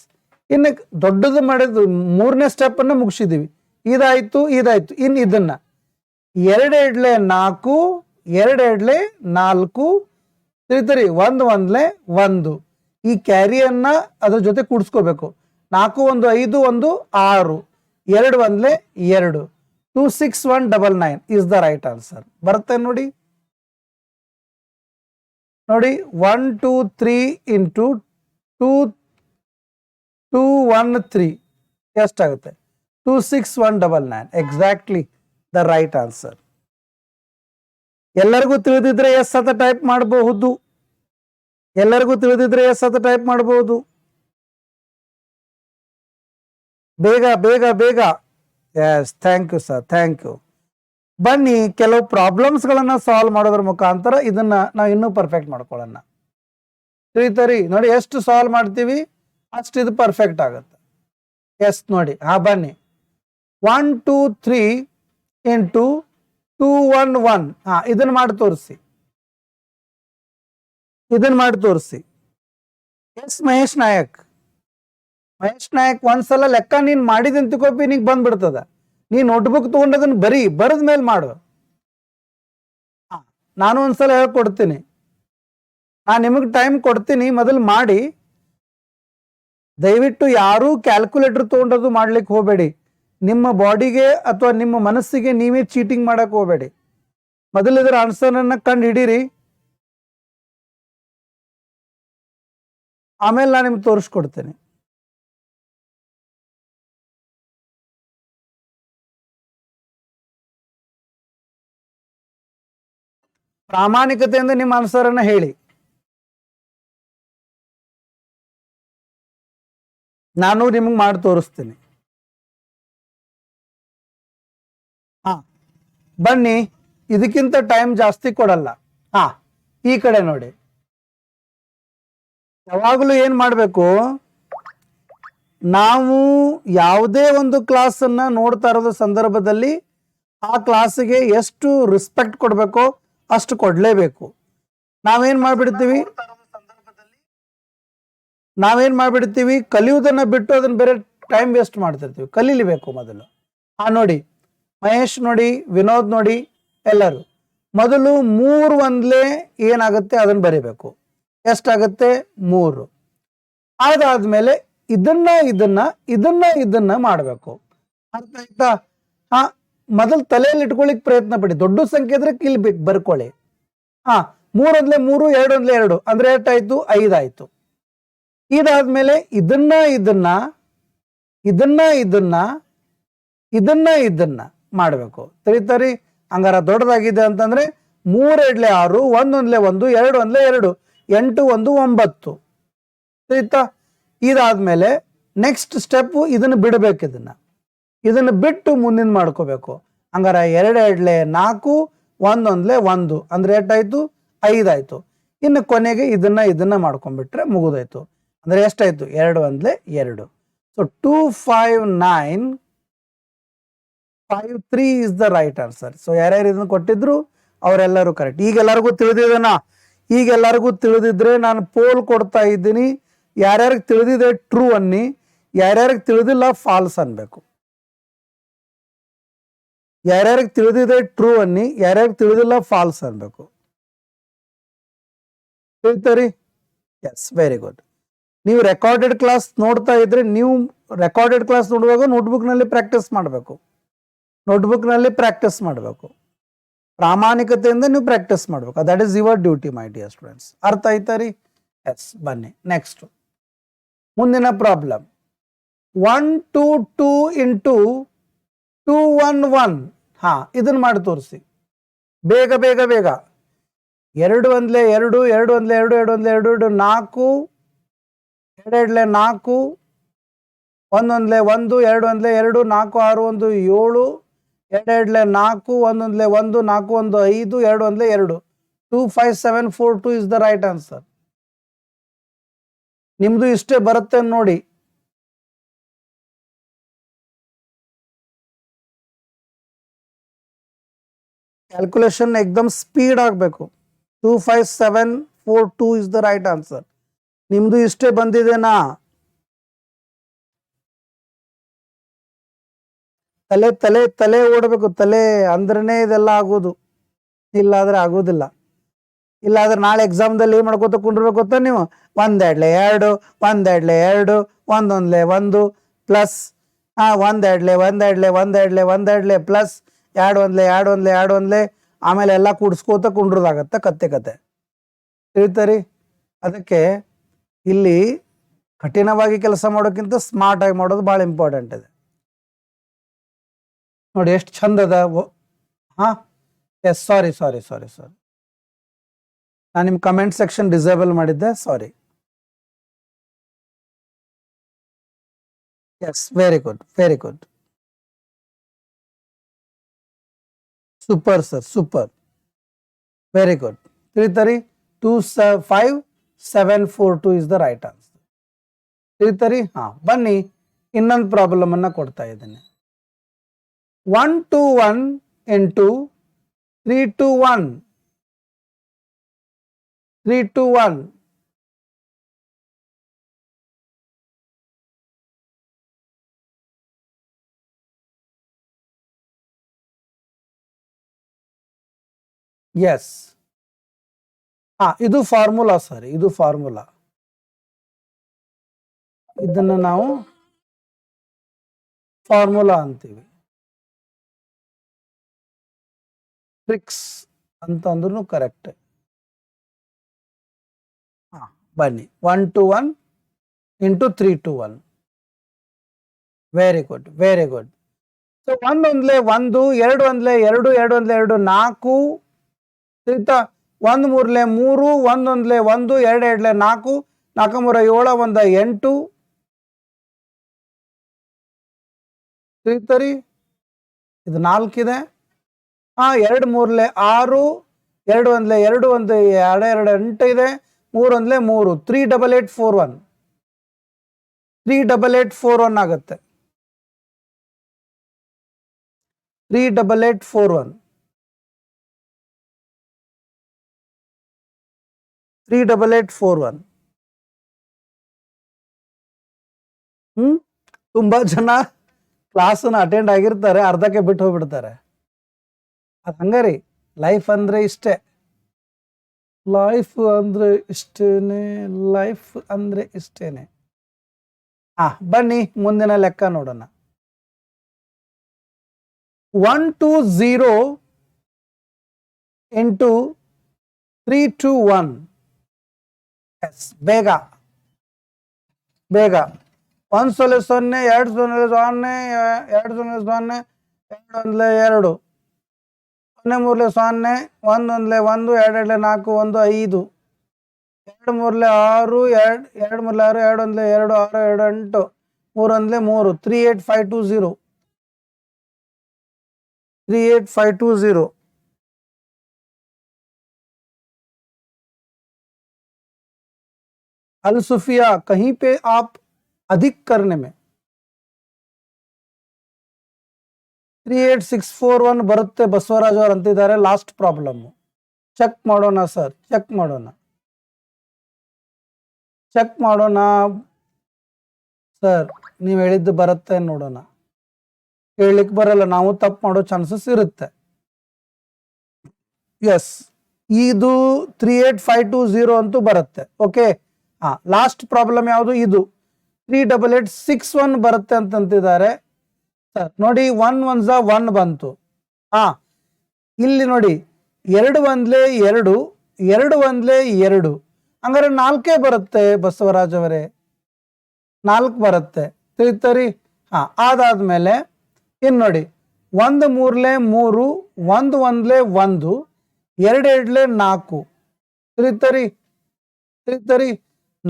ಇನ್ನು ದೊಡ್ಡದು ಮಾಡಿದ್ದು 3ನೇ ಸ್ಟೆಪ್ ಅನ್ನ ಮುಗಿಸಿದೀವಿ. ಇದಾಯ್ತು ಇದಾಯ್ತು. ಇನ್ನು ಇದನ್ನ 2 2 4 2 2 4 ತಿಳಿತರಿ 1 1 1. ಈ ಕ್ಯಾರಿಯನ್ನ ಅದ್ರ ಜೊತೆ ಕೂಡಿಸ್ಕೋಬೇಕು. 4 1 5 1 6 2 1 2 2 6 1 9 9 ಇಸ್ ದ ರೈಟ್ ಆನ್ಸರ್. ಬರುತ್ತೆ ನೋಡಿ. ನೋಡಿ 1 2 3 ಇಂಟು 2 2 1 3 ಎಷ್ಟಾಗುತ್ತೆ 2 6 1 9 9. Exactly the right answer. ಎಲ್ಲರಿಗೂ ತಿಳಿದಿದ್ರೆ ಎಸ್ ಅಂತ ಟೈಪ್ ಮಾಡಬಹುದು. ಎಲ್ಲರಿಗೂ ತಿಳಿದಿದ್ರೆ ಎಸ್ ಅಂತ ಟೈಪ್ ಮಾಡಬಹುದು. ಬೇಗ ಬೇಗ ಬೇಗ. Yes, thank you sir, thank you. ಬನ್ನಿ, ಕೆಲವು ಪ್ರಾಬ್ಲಮ್ಸ್ಗಳನ್ನ ಸಾಲ್ವ್ ಮಾಡೋದ್ರ ಮುಖಾಂತರ ಇದನ್ನ ನಾವು ಇನ್ನೂ ಪರ್ಫೆಕ್ಟ್ ಮಾಡ್ಕೊಳ್ಳೋಣ. ತಿಳಿತರಿ ನೋಡಿ, ಎಷ್ಟು ಸಾಲ್ವ್ ಮಾಡ್ತೀವಿ ಅಷ್ಟು ಇದು ಪರ್ಫೆಕ್ಟ್ ಆಗುತ್ತೆ. ಎಸ್ ನೋಡಿ, ಬನ್ನಿ 1 2 3 ಇಂಟು 2 1 1. ಇದನ್ನ ಮಾಡಿ ತೋರಿಸಿ, ಇದನ್ನ ಮಾಡಿ ತೋರಿಸಿ. ಎಸ್ ಮಹೇಶ್ ನಾಯಕ್. ಮಹೇಶ್ ನಾಯಕ್, ಒಂದ್ಸಲ ಲೆಕ್ಕ ನೀನ್ ಮಾಡಿದಂತ ತಿಳ್ಕೊಪಿ ನಿಂಗೆ ಬಂದ್ಬಿಡ್ತದ. ನೀ ನೋಟ್ಬುಕ್ ತಗೊಂಡದನ್ನ ಬರೆದ ಮೇಲೆ ಮಾಡು. ನಾನು ಒಂದ್ಸಲ ಹೇಳ್ಕೊಡ್ತೀನಿ, ನಾನು ನಿಮಗೆ ಟೈಮ್ ಕೊಡ್ತೀನಿ, ಮೊದಲು ಮಾಡಿ. ದಯವಿಟ್ಟು ಯಾರೂ ಕ್ಯಾಲ್ಕುಲೇಟರ್ ತಗೊಂಡದು ಮಾಡ್ಲಿಕ್ಕೆ ಹೋಗಬೇಡಿ. ನಿಮ್ಮ ಬಾಡಿಗೆ ಅಥವಾ ನಿಮ್ಮ ಮನಸ್ಸಿಗೆ ನೀವೇ ಚೀಟಿಂಗ್ ಮಾಡಕ್ ಹೋಗಬೇಡಿ. ಮೊದಲು ಇದರ ಆನ್ಸರ್ನ ಕಂಡು ಹಿಡೀರಿ, ಆಮೇಲೆ ನಾನು ನಿಮ್ಗೆ ತೋರಿಸ್ಕೊಡ್ತೇನೆ. ಪ್ರಾಮಾಣಿಕತೆಯಿಂದ ನಿಮ್ಮ ಆನ್ಸರನ್ನ ಹೇಳಿ. ನಾನು ನಿಮಗೆ ಮಾಡಿ ತೋರಿಸ್ತೀನಿ. ಬನ್ನಿ, ಇದಕ್ಕಿಂತ ಟೈಮ್ ಜಾಸ್ತಿ ಕೊಡಲ್ಲ. ಈ ಕಡೆ ನೋಡಿ, ಯಾವಾಗಲೂ ಏನ್ ಮಾಡಬೇಕು, ನಾವು ಯಾವುದೇ ಒಂದು ಕ್ಲಾಸನ್ನ ನೋಡ್ತಾ ಇರೋದು ಸಂದರ್ಭದಲ್ಲಿ ಆ ಕ್ಲಾಸಿಗೆ ಎಷ್ಟು ರೆಸ್ಪೆಕ್ಟ್ ಕೊಡಬೇಕೋ ಅಷ್ಟು ಕೊಡ್ಲೇಬೇಕು. ನಾವೇನ್ ಮಾಡ್ಬಿಡ್ತೀವಿ, ಕಲಿಯುವುದನ್ನ ಬಿಟ್ಟು ಅದನ್ನ ಬೇರೆ ಟೈಮ್ ವೇಸ್ಟ್ ಮಾಡ್ತಿರ್ತೀವಿ. ಕಲೀಲಿಬೇಕು ಮೊದಲು. ನೋಡಿ, ಮಹೇಶ್ ನೋಡಿ, ವಿನೋದ್ ನೋಡಿ, ಎಲ್ಲರೂ ಮೊದಲು 3 1 ಏನಾಗುತ್ತೆ ಅದನ್ನ ಬರೀಬೇಕು. ಎಷ್ಟಾಗುತ್ತೆ 3. ಅದಾದ್ಮೇಲೆ ಇದನ್ನ ಇದನ್ನ ಇದನ್ನ ಇದನ್ನ ಮಾಡಬೇಕು. ಅರ್ಥ ಆಯ್ತಾ? ಮೊದಲು ತಲೆಯಲ್ಲಿ ಇಟ್ಕೊಳ್ಳಿಕ್ ಪ್ರಯತ್ನ ಪಡಿ. ದೊಡ್ಡ ಸಂಖ್ಯೆ ಇದ್ರೆ ಇಲ್ಲಿ ಬರ್ಕೊಳ್ಳಿ. 3 1 3 2 1 2 ಅಂದ್ರೆ ಎಷ್ಟಾಯ್ತು 5 ಆಯ್ತು. ಇದಾದ್ಮೇಲೆ ಇದನ್ನ ಇದನ್ನ ಇದನ್ನ ಇದನ್ನ ಇದನ್ನ ಇದನ್ನ ಮಾಡಬೇಕು. ತಿಳಿತಾರಿ? ಹಂಗಾರ ದೊಡ್ಡದಾಗಿದೆ ಅಂತಂದ್ರೆ 3 2 6 1 1 1 2 1 2 8 1 9. ತಿಳಿತಾ? ಇದಾದ್ಮೇಲೆ ನೆಕ್ಸ್ಟ್ ಸ್ಟೆಪ್ ಇದನ್ನ ಬಿಡಬೇಕು. ಇದನ್ನ ಬಿಟ್ಟು ಮುಂದಿನ ಮಾಡ್ಕೋಬೇಕು. ಹಂಗಾರ 2 2 4 1 1 1 ಅಂದ್ರೆ ಎಷ್ಟಾಯ್ತು 5 ಆಯ್ತು. ಇನ್ನು ಕೊನೆಗೆ ಇದನ್ನ ಮಾಡ್ಕೊಂಡ್ಬಿಟ್ರೆ ಮುಗಿದಾಯ್ತು. ಅಂದ್ರೆ ಎಷ್ಟಾಯ್ತು 2 1 2. So 2 5 9 5 3 is the right answer. So ಯಾರ್ಯಾರು ಇದನ್ನ ಕೊಟ್ಟಿದ್ರು ಅವರೆಲ್ಲರೂ ಕರೆಕ್ಟ್. ಈಗೆಲ್ಲರಿಗೂ ತಿಳಿದಿದ್ರೆ ನಾನು ಪೋಲ್ ಕೊಡ್ತಾ ಇದ್ದೀನಿ. ಯಾರ್ಯಾರಿಗೆ ತಿಳಿದಿದೆ ಟ್ರೂ ಅನ್ನಿ, ಯಾರ್ಯಾರಿಗೆ ತಿಳಿದಿಲ್ಲ ಫಾಲ್ಸ್ ಅನ್ಬೇಕು. ಯಾರ್ಯಾರಿಗೆ ತಿಳಿದಿದೆ ಟ್ರೂ ಅನ್ನಿ, ಯಾರ್ಯಾರಿಗೆ ತಿಳಿದಿಲ್ಲ ಫಾಲ್ಸ್ ಅನ್ಬೇಕು. ತಿಳಿತರಿ? Yes, very good. ನೀವು ರೆಕಾರ್ಡೆಡ್ ಕ್ಲಾಸ್ ನೋಡ್ತಾ ಇದ್ರೆ, ನೀವು ರೆಕಾರ್ಡೆಡ್ ಕ್ಲಾಸ್ ನೋಡುವಾಗ ನೋಟ್ಬುಕ್ನಲ್ಲಿ ಪ್ರಾಕ್ಟೀಸ್ ಮಾಡಬೇಕು. ಪ್ರಾಮಾಣಿಕತೆಯಿಂದ ನೀವು ಪ್ರಾಕ್ಟೀಸ್ ಮಾಡಬೇಕು. That is your duty my dear students. ಅರ್ಥ ಆಯ್ತಾ ರೀ? ಎಸ್, ಬನ್ನಿ ನೆಕ್ಸ್ಟ್ ಮುಂದಿನ ಪ್ರಾಬ್ಲಮ್. 1 2 2 ಇಂಟು 2 1 1. ಇದನ್ನ ಮಾಡಿ ತೋರಿಸಿ ಬೇಗ ಬೇಗ ಬೇಗ. 2 1 2 2 1 2 2 1 2 4 ಎರಡೆರಡ್ಲೆ 4, ಒಂದೊಂದ್ಲೆ 1, ಎರಡು ಒಂದ್ಲೆ 2, 4 6 1 7, ಎರಡೆರಡ್ಲೆ 4, ಒಂದೊಂದ್ಲೆ 1, 4 1 5, ಎರಡು ಒಂದ್ಲೆ 2, 2 5 7 4 2 ಇಸ್ ದ ರೈಟ್ ಆನ್ಸರ್. ನಿಮ್ದು ಇಷ್ಟೇ ಬರುತ್ತೆ ನೋಡಿ. ಕ್ಯಾಲ್ಕುಲೇಷನ್ ಎಕ್ದಮ್ ಸ್ಪೀಡ್ ಆಗಬೇಕು. 2 5 7 4 2 ಇಸ್ ದ ರೈಟ್ ಆನ್ಸರ್. ನಿಮ್ದು ಇಷ್ಟೇ ಬಂದಿದೆನಾ? ತಲೆ ತಲೆ ತಲೆ ಓಡಬೇಕು. ತಲೆ ಅಂದ್ರೇ ಇದೆಲ್ಲ ಆಗೋದು, ಇಲ್ಲಾದ್ರೆ ಆಗೋದಿಲ್ಲ. ಇಲ್ಲಾದ್ರೆ ನಾಳೆ ಎಕ್ಸಾಮ್ದಲ್ಲಿ ಏನು ಮಾಡ್ಕೋತ ಕುಂಡಿರ್ಬೇಕು ಗೊತ್ತಾ ನೀವು? ಒಂದೆರಡ್ಲೆ 2, ಒಂದೆರಡ್ಲೆ 2, ಒಂದೊಂದ್ಲೆ 1 ಪ್ಲಸ್ ಒಂದೆರಡ್ಲೆ ಪ್ಲಸ್ ಎರಡು ಒಂದ್ಲೆ ಆಮೇಲೆ ಎಲ್ಲ ಕೂಡಿಸ್ಕೋತ ಕುಂಡ್ರದಾಗತ್ತೆ ಕತೆ ತಿಳಿತರಿ. ಅದಕ್ಕೆ ಇಲ್ಲಿ ಕಠಿಣವಾಗಿ ಕೆಲಸ ಮಾಡೋಕ್ಕಿಂತ ಸ್ಮಾರ್ಟ್ ಆಗಿ ಮಾಡೋದು ಭಾಳ ಇಂಪಾರ್ಟೆಂಟ್ ಇದೆ. ನೋಡಿ ಎಷ್ಟು ಚಂದದ. ಎಸ್, ಸಾರಿ, ನಾನು ನಿಮ್ಮ ಕಮೆಂಟ್ ಸೆಕ್ಷನ್ ಡಿಸೇಬಲ್ ಮಾಡಿದ್ದೆ, sorry. Yes, very good. Super sir, super, very good. ತಿಳಿತರಿ. 2 5 7 4 2 ಇಸ್ ದ ರೈಟ್ ಆನ್ಸರ್. ತಿಳಿತರಿ. ಬನ್ನಿ ಇನ್ನೊಂದು ಪ್ರಾಬ್ಲಮ್ ಅನ್ನ ಕೊಡ್ತಾ ಇದ್ದೇನೆ. 1 to 1 into 3 to 1. 3 to 1. S, ಇದು ಫಾರ್ಮುಲಾ ಸರ್, ಇದು ಫಾರ್ಮುಲಾ. ಇದನ್ನು ನಾವು ಫಾರ್ಮುಲಾ ಅಂತೀವಿ. ಟ್ರಿಕ್ಸ್ ಅಂತಂದ್ರೂ ಕರೆಕ್ಟ್. ಬನ್ನಿ 1 to 1 into 3 to 1. Very good. So 1 ಒಂದ್ಲೆ 1, ಎರಡು ಒಂದ್ಲೆ 2, ಎರಡು ಒಂದ್ಲೆ 2 4, 1 ಮೂರ್ಲೆ 3, ಒಂದೊಂದ್ಲೆ 1, ಎರಡು ಎರಡ್ಲೆ 4, 4 3 7 1 8. ತಿಳಿತರಿ. ಇದು 4 ಇದೆ. 2 ಮೂರ್ಲೆ 6, ಎರಡು ಒಂದ್ಲೆ 2 1 2 8 ಇದೆ. 3 ಒಂದ್ಲೆ 3, 38841. 38841 ಆಗುತ್ತೆ. 38841. 38841. ತುಂಬಾ ಜನ ಕ್ಲಾಸನ್ನ ಅಟೆಂಡ್ ಆಗಿರ್ತಾರೆ, ಅರ್ಧಕ್ಕೆ ಬಿಟ್ಟು ಹೋಗ್ಬಿಡ್ತಾರೆ. ಅದು ಹಂಗಾರಿ, ಲೈಫ್ ಅಂದ್ರೆ ಇಷ್ಟೇ. ಲೈಫ್ ಅಂದ್ರೆ ಇಷ್ಟೇನೆ. ಬನ್ನಿ ಮುಂದಿನ ಲೆಕ್ಕ ನೋಡೋಣ. 1 to 0 into 3 to 1. ಎಸ್, ಬೇಗ 1 0 0, 2 0 0, 2 0 0, 2 ಒಂದ್ಲೆ 2, 0 ಮೂರ್ಲೆ 0, 1 ಒಂದ್ಲೆ 1, ಎರಡು ಎರಡ್ಲೆ 4 1 5, 2 ಮೂರ್ಲೆ 6, 2 ಮೂರ್ಲೆ 6, ಎರಡು ಒಂದ್ಲೆ 2 6 2 8, 3 ಒಂದ್ಲೆ 3, 38520. 38520. अल सुफिया, कहीं पे आप अधिक करने में 38641 ಬರುತ್ತೆ ಬಸವರಾಜ್ ಅವರು ಅಂತಿದ್ದಾರೆ. ಲಾಸ್ಟ್ ಪ್ರಾಬ್ಲಮ್ ಚೆಕ್ ಮಾಡೋಣ ಸರ್, ಚೆಕ್ ಮಾಡೋಣ ಸರ್. ನೀವು ಹೇಳಿದ್ದು ಬರುತ್ತೆ ನೋಡೋಣ. ಹೇಳಲಿಕ್ಕೆ ಬರಲ್ಲ, ನಾವು ತಪ್ಪು ಮಾಡೋ ಚಾನ್ಸಸ್ ಇರುತ್ತೆ. ಎಸ್, ಇದು 38520 ಅಂತೂ ಬರುತ್ತೆ. ಓಕೆ, ಲಾಸ್ಟ್ ಪ್ರಾಬ್ಲಮ್ ಯಾವುದು? ಇದು 38861 ಬರುತ್ತೆ ಅಂತಂತಿದ್ದಾರೆ ಸರ್. ನೋಡಿ 1 1 1 ಬಂತು. ಇಲ್ಲಿ ನೋಡಿ 2 ಒಂದ್ಲೆ 2, 2 ಒಂದ್ಲೆ 2, ಹಂಗಾರೆ 4 ಬರುತ್ತೆ ಬಸವರಾಜ್ ಅವರೇ, 4 ಬರುತ್ತೆ. ತಿಳಿತರಿ. ಅದಾದ್ಮೇಲೆ ಇನ್ನು ನೋಡಿ 1 ಮೂರ್ಲೆ 3, 1 ಒಂದ್ಲೆ 1, ಎರಡು ಎರಡ್ಲೆ 4. ತಿಳಿತರಿ.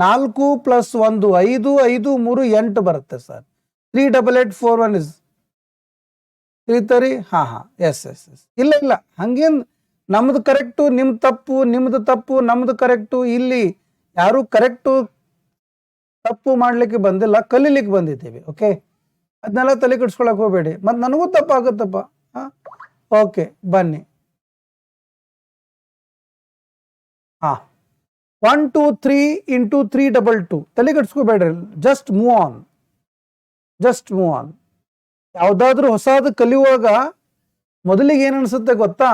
4 ಪ್ಲಸ್ 1 5 5 3 8 ಬರುತ್ತೆ ಸರ್. 38841 ಇಸ್ 330. ಎಸ್. ಇಲ್ಲ ಹಂಗೇನು ನಮ್ದು ಕರೆಕ್ಟು ನಿಮ್ದು ತಪ್ಪು, ನಿಮ್ದು ತಪ್ಪು ನಮ್ದು ಕರೆಕ್ಟು. ಇಲ್ಲಿ ಯಾರು ಕರೆಕ್ಟು ತಪ್ಪು ಮಾಡ್ಲಿಕ್ಕೆ ಬಂದಿಲ್ಲ, ಕಲೀಲಿಕ್ಕೆ ಬಂದಿದ್ದೀವಿ. ಓಕೆ, ಅದನ್ನೆಲ್ಲ ತಲೆ ಕೆಡ್ಸ್ಕೊಳಕ್ ಹೋಗ್ಬೇಡಿ. ಮತ್ತು ನನಗೂ ತಪ್ಪಾಗುತ್ತಪ್ಪ. ಓಕೆ ಬನ್ನಿ. 1 2 3 ಇಂಟು 322 ತಲೆ ಕೆಡ್ಸ್ಕೋಬೇಡ್ರಿ. Just move on. ಯಾವುದಾದ್ರೂ ಹೊಸದು ಕಲಿಯುವಾಗ ಮೊದಲಿಗೆ ಏನು ಅನಿಸುತ್ತೆ ಗೊತ್ತಾ?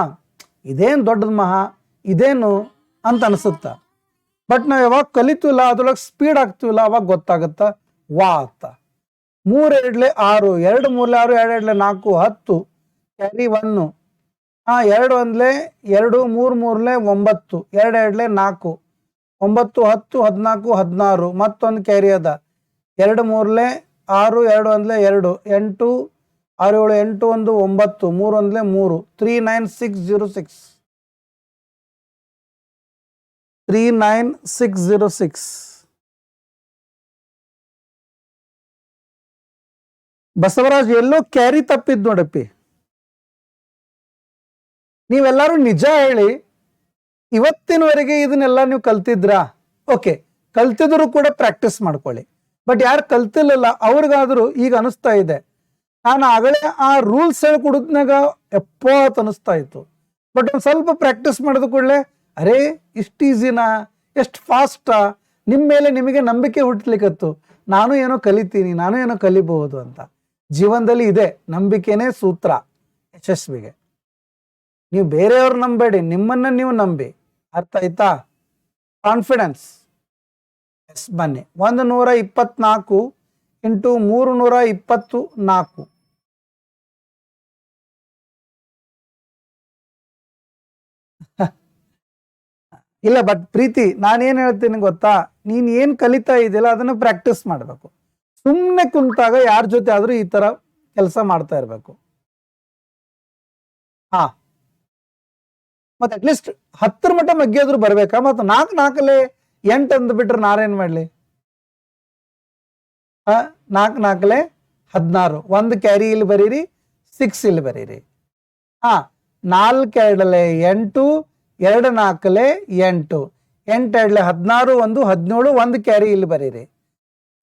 ಇದೇನು ದೊಡ್ಡದು ಇದೇನು ಅಂತ ಅನಿಸುತ್ತ. ಬಟ್ ನಾವು ಯಾವಾಗ ಕಲಿತೀವಿಲ್ಲ, ಅದ್ರೊಳಗೆ ಸ್ಪೀಡ್ ಆಗ್ತೀವಿಲ್ಲ, ಅವಾಗ ಗೊತ್ತಾಗುತ್ತಾ ವಾ ಆಗ್ತಾ. 3 2 6 2 3 6 2 2 4 10 ಕ್ಯಾರಿ 1 2 1 2 3 3 9 2 2 4 9 10 14 16 ಮತ್ತೊಂದು ಕ್ಯಾರಿ ಅದ 2 3 6 2 1 2 8 6 7 8 1 9 3 1 3 39606 39606. ಬಸವರಾಜ್ ಎಲ್ಲೋ ಕ್ಯಾರಿ ತಪ್ಪಿದ್ ನೋಡಪ್ಪಿ. ನೀವೆಲ್ಲರೂ ನಿಜ ಹೇಳಿ, ಇವತ್ತಿನವರೆಗೆ ಇದನ್ನೆಲ್ಲ ನೀವು ಕಲ್ತಿದ್ರಾ? ಓಕೆ, ಕಲ್ತಿದ್ರು ಕೂಡ ಪ್ರಾಕ್ಟೀಸ್ ಮಾಡ್ಕೊಳ್ಳಿ. ಬಟ್ ಯಾರು ಕಲ್ತಿಲ್ಲಲ್ಲ ಅವ್ರಿಗಾದ್ರೂ ಈಗ ಅನಿಸ್ತಾ ಇದೆ, ನಾನು ಆಗಲೇ ಆ ರೂಲ್ಸ್ ಹೇಳ್ಕೊಡೋದ್ನಾಗ ಎಪ್ಪತ್ತು ಅನಿಸ್ತಾ ಇತ್ತು. ಬಟ್ ಒಂದು ಸ್ವಲ್ಪ ಪ್ರಾಕ್ಟೀಸ್ ಮಾಡಿದ ಕೂಡಲೇ ಅರೇ ಇಷ್ಟು ಈಸಿನಾ, ಎಷ್ಟು ಫಾಸ್ಟಾ, ನಿಮ್ಮ ಮೇಲೆ ನಿಮಗೆ ನಂಬಿಕೆ ಹುಟ್ಟಲಿಕ್ಕತ್ತು. ನಾನು ಏನೋ ಕಲಿತೀನಿ, ನಾನು ಏನೋ ಕಲಿಬಹುದು ಅಂತ. ಜೀವನದಲ್ಲಿ ಇದೆ, ನಂಬಿಕೆನೇ ಸೂತ್ರ ಯಶಸ್ವಿಗೆ. ನೀವು ಬೇರೆಯವ್ರು ನಂಬೇಡಿ, ನಿಮ್ಮನ್ನ ನೀವು ನಂಬಿ. ಅರ್ಥ ಆಯ್ತಾ? ಕಾನ್ಫಿಡೆನ್ಸ್. ಎಸ್ ಬನ್ನಿ. 124 ಇಂಟು 324 ಇಲ್ಲ. ಬಟ್ ಪ್ರೀತಿ, ನಾನೇನು ಹೇಳ್ತೀನಿ ಗೊತ್ತಾ, ನೀನ್ ಏನ್ ಕಲಿತಾ ಇದೆಯಲ್ಲ ಅದನ್ನ ಪ್ರಾಕ್ಟೀಸ್ ಮಾಡಬೇಕು. ಸುಮ್ಮನೆ ಕುಂತಾಗ ಯಾರ ಜೊತೆ ಆದ್ರೂ ಈ ತರ ಕೆಲಸ ಮಾಡ್ತಾ ಇರ್ಬೇಕು. ಮತ್ತೆ ಅಟ್ಲೀಸ್ಟ್ 10 ಮಟ್ಟ ಮಗ್ಗಿಯಾದ್ರೂ ಬರ್ಬೇಕಾ? ಮತ್ತೆ 4 4 8 ಅಂದ್ಬಿಟ್ರೆ ನಾರೇನ್ ಮಾಡ್ಲಿ? 4 4 16 1 ಕ್ಯಾರಿ ಇಲ್ಲಿ ಬರೀರಿ, 6 ಇಲ್ಲಿ ಬರೀರಿ. 4 2 8 2 4 8 8 2 16 1 17 1 ಕ್ಯಾರಿ ಇಲ್ಲಿ ಬರೀರಿ.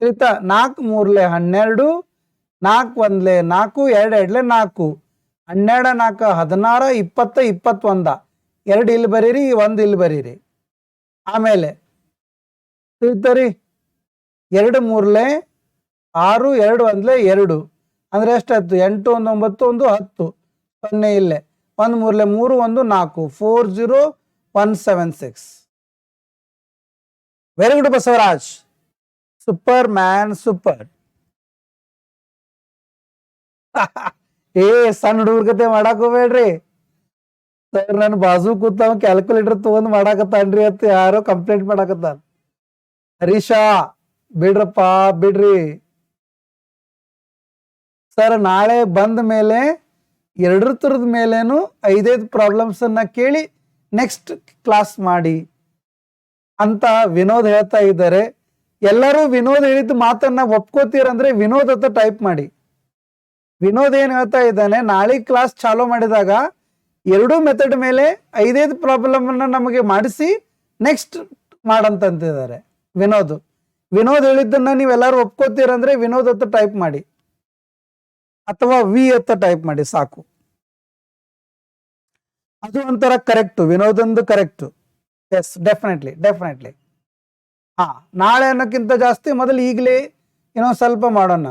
ಆಯ್ತಾ? 4 3 12 4 1 4 2 2 4 12 4 16 20 21 2 ಇಲ್ಲಿ ಬರೀರಿ, 1 ಇಲ್ಲಿ ಬರೀರಿ. ಆಮೇಲೆ ತಿಳಿತರಿ 2 3 6 2 1 2 ಅಂದ್ರೆ ಎಷ್ಟಾಯ್ತು? 8 1 9 1 10 0 ಇಲ್ಲೇ 1 3 3 1 4 40176. Very good Basavaraj, super man, super. ಸಣ್ಣ ಹುಡುಗರ ಕತೆ ಮಾಡಾಕ್ ಹೋಗ್ಬೇಡ್ರಿ ಸರ್. ನಾನು ಬಾಜು ಕೂತಾವ ಕ್ಯಾಲ್ಕುಲೇಟರ್ ತಗೊಂಡ್ ಮಾಡಾಕತ್ತಾನ್ರಿ ಅಂತ ಯಾರೋ ಕಂಪ್ಲೇಂಟ್ ಮಾಡಾಕತ್ತಾನ. ಹರೀಶಾ ಬಿಡ್ರಪ್ಪ, ಬಿಡ್ರಿ ಸರ್. ನಾಳೆ ಬಂದ ಮೇಲೆ 2 ಥರದ ಮೇಲೇನು 5 ಪ್ರಾಬ್ಲಮ್ಸ್ ಅನ್ನ ಕೇಳಿ ನೆಕ್ಸ್ಟ್ ಕ್ಲಾಸ್ ಮಾಡಿ ಅಂತ ವಿನೋದ್ ಹೇಳ್ತಾ ಇದ್ದಾರೆ. ಎಲ್ಲರೂ ವಿನೋದ್ ಹೇಳಿದ ಮಾತನ್ನ ಒಪ್ಕೋತೀರಂದ್ರೆ ವಿನೋದ್ ಅಂತ ಟೈಪ್ ಮಾಡಿ. ವಿನೋದ್ ಏನ್ ಹೇಳ್ತಾ ಇದ್ದಾನೆ, ನಾಳೆ ಕ್ಲಾಸ್ ಚಾಲೂ ಮಾಡಿದಾಗ 2 ಮೆಥಡ್ ಮೇಲೆ 5 ಪ್ರಾಬ್ಲಮ್ ಅನ್ನ ನಮಗೆ ಮಾಡಿಸಿ ನೆಕ್ಸ್ಟ್ ಮಾಡಂತಿದ್ದಾರೆ ವಿನೋದ್. ವಿನೋದ್ ಹೇಳಿದ್ದನ್ನ ನೀವೆಲ್ಲರೂ ಒಪ್ಕೋತೀರಂದ್ರೆ ವಿನೋದ್ ಅಂತ ಟೈಪ್ ಮಾಡಿ, ಅಥವಾ ವಿ ಅಂತ ಟೈಪ್ ಮಾಡಿ ಸಾಕು. ಅದು ಒಂಥರ ಕರೆಕ್ಟ್, ವಿನೋದಂದು ಕರೆಕ್ಟ್. Yes, definitely. ನಾಳೆ ಅನ್ನೋಕ್ಕಿಂತ ಜಾಸ್ತಿ ಮೊದಲು ಈಗಲೇ ಏನೋ ಸ್ವಲ್ಪ ಮಾಡೋಣ.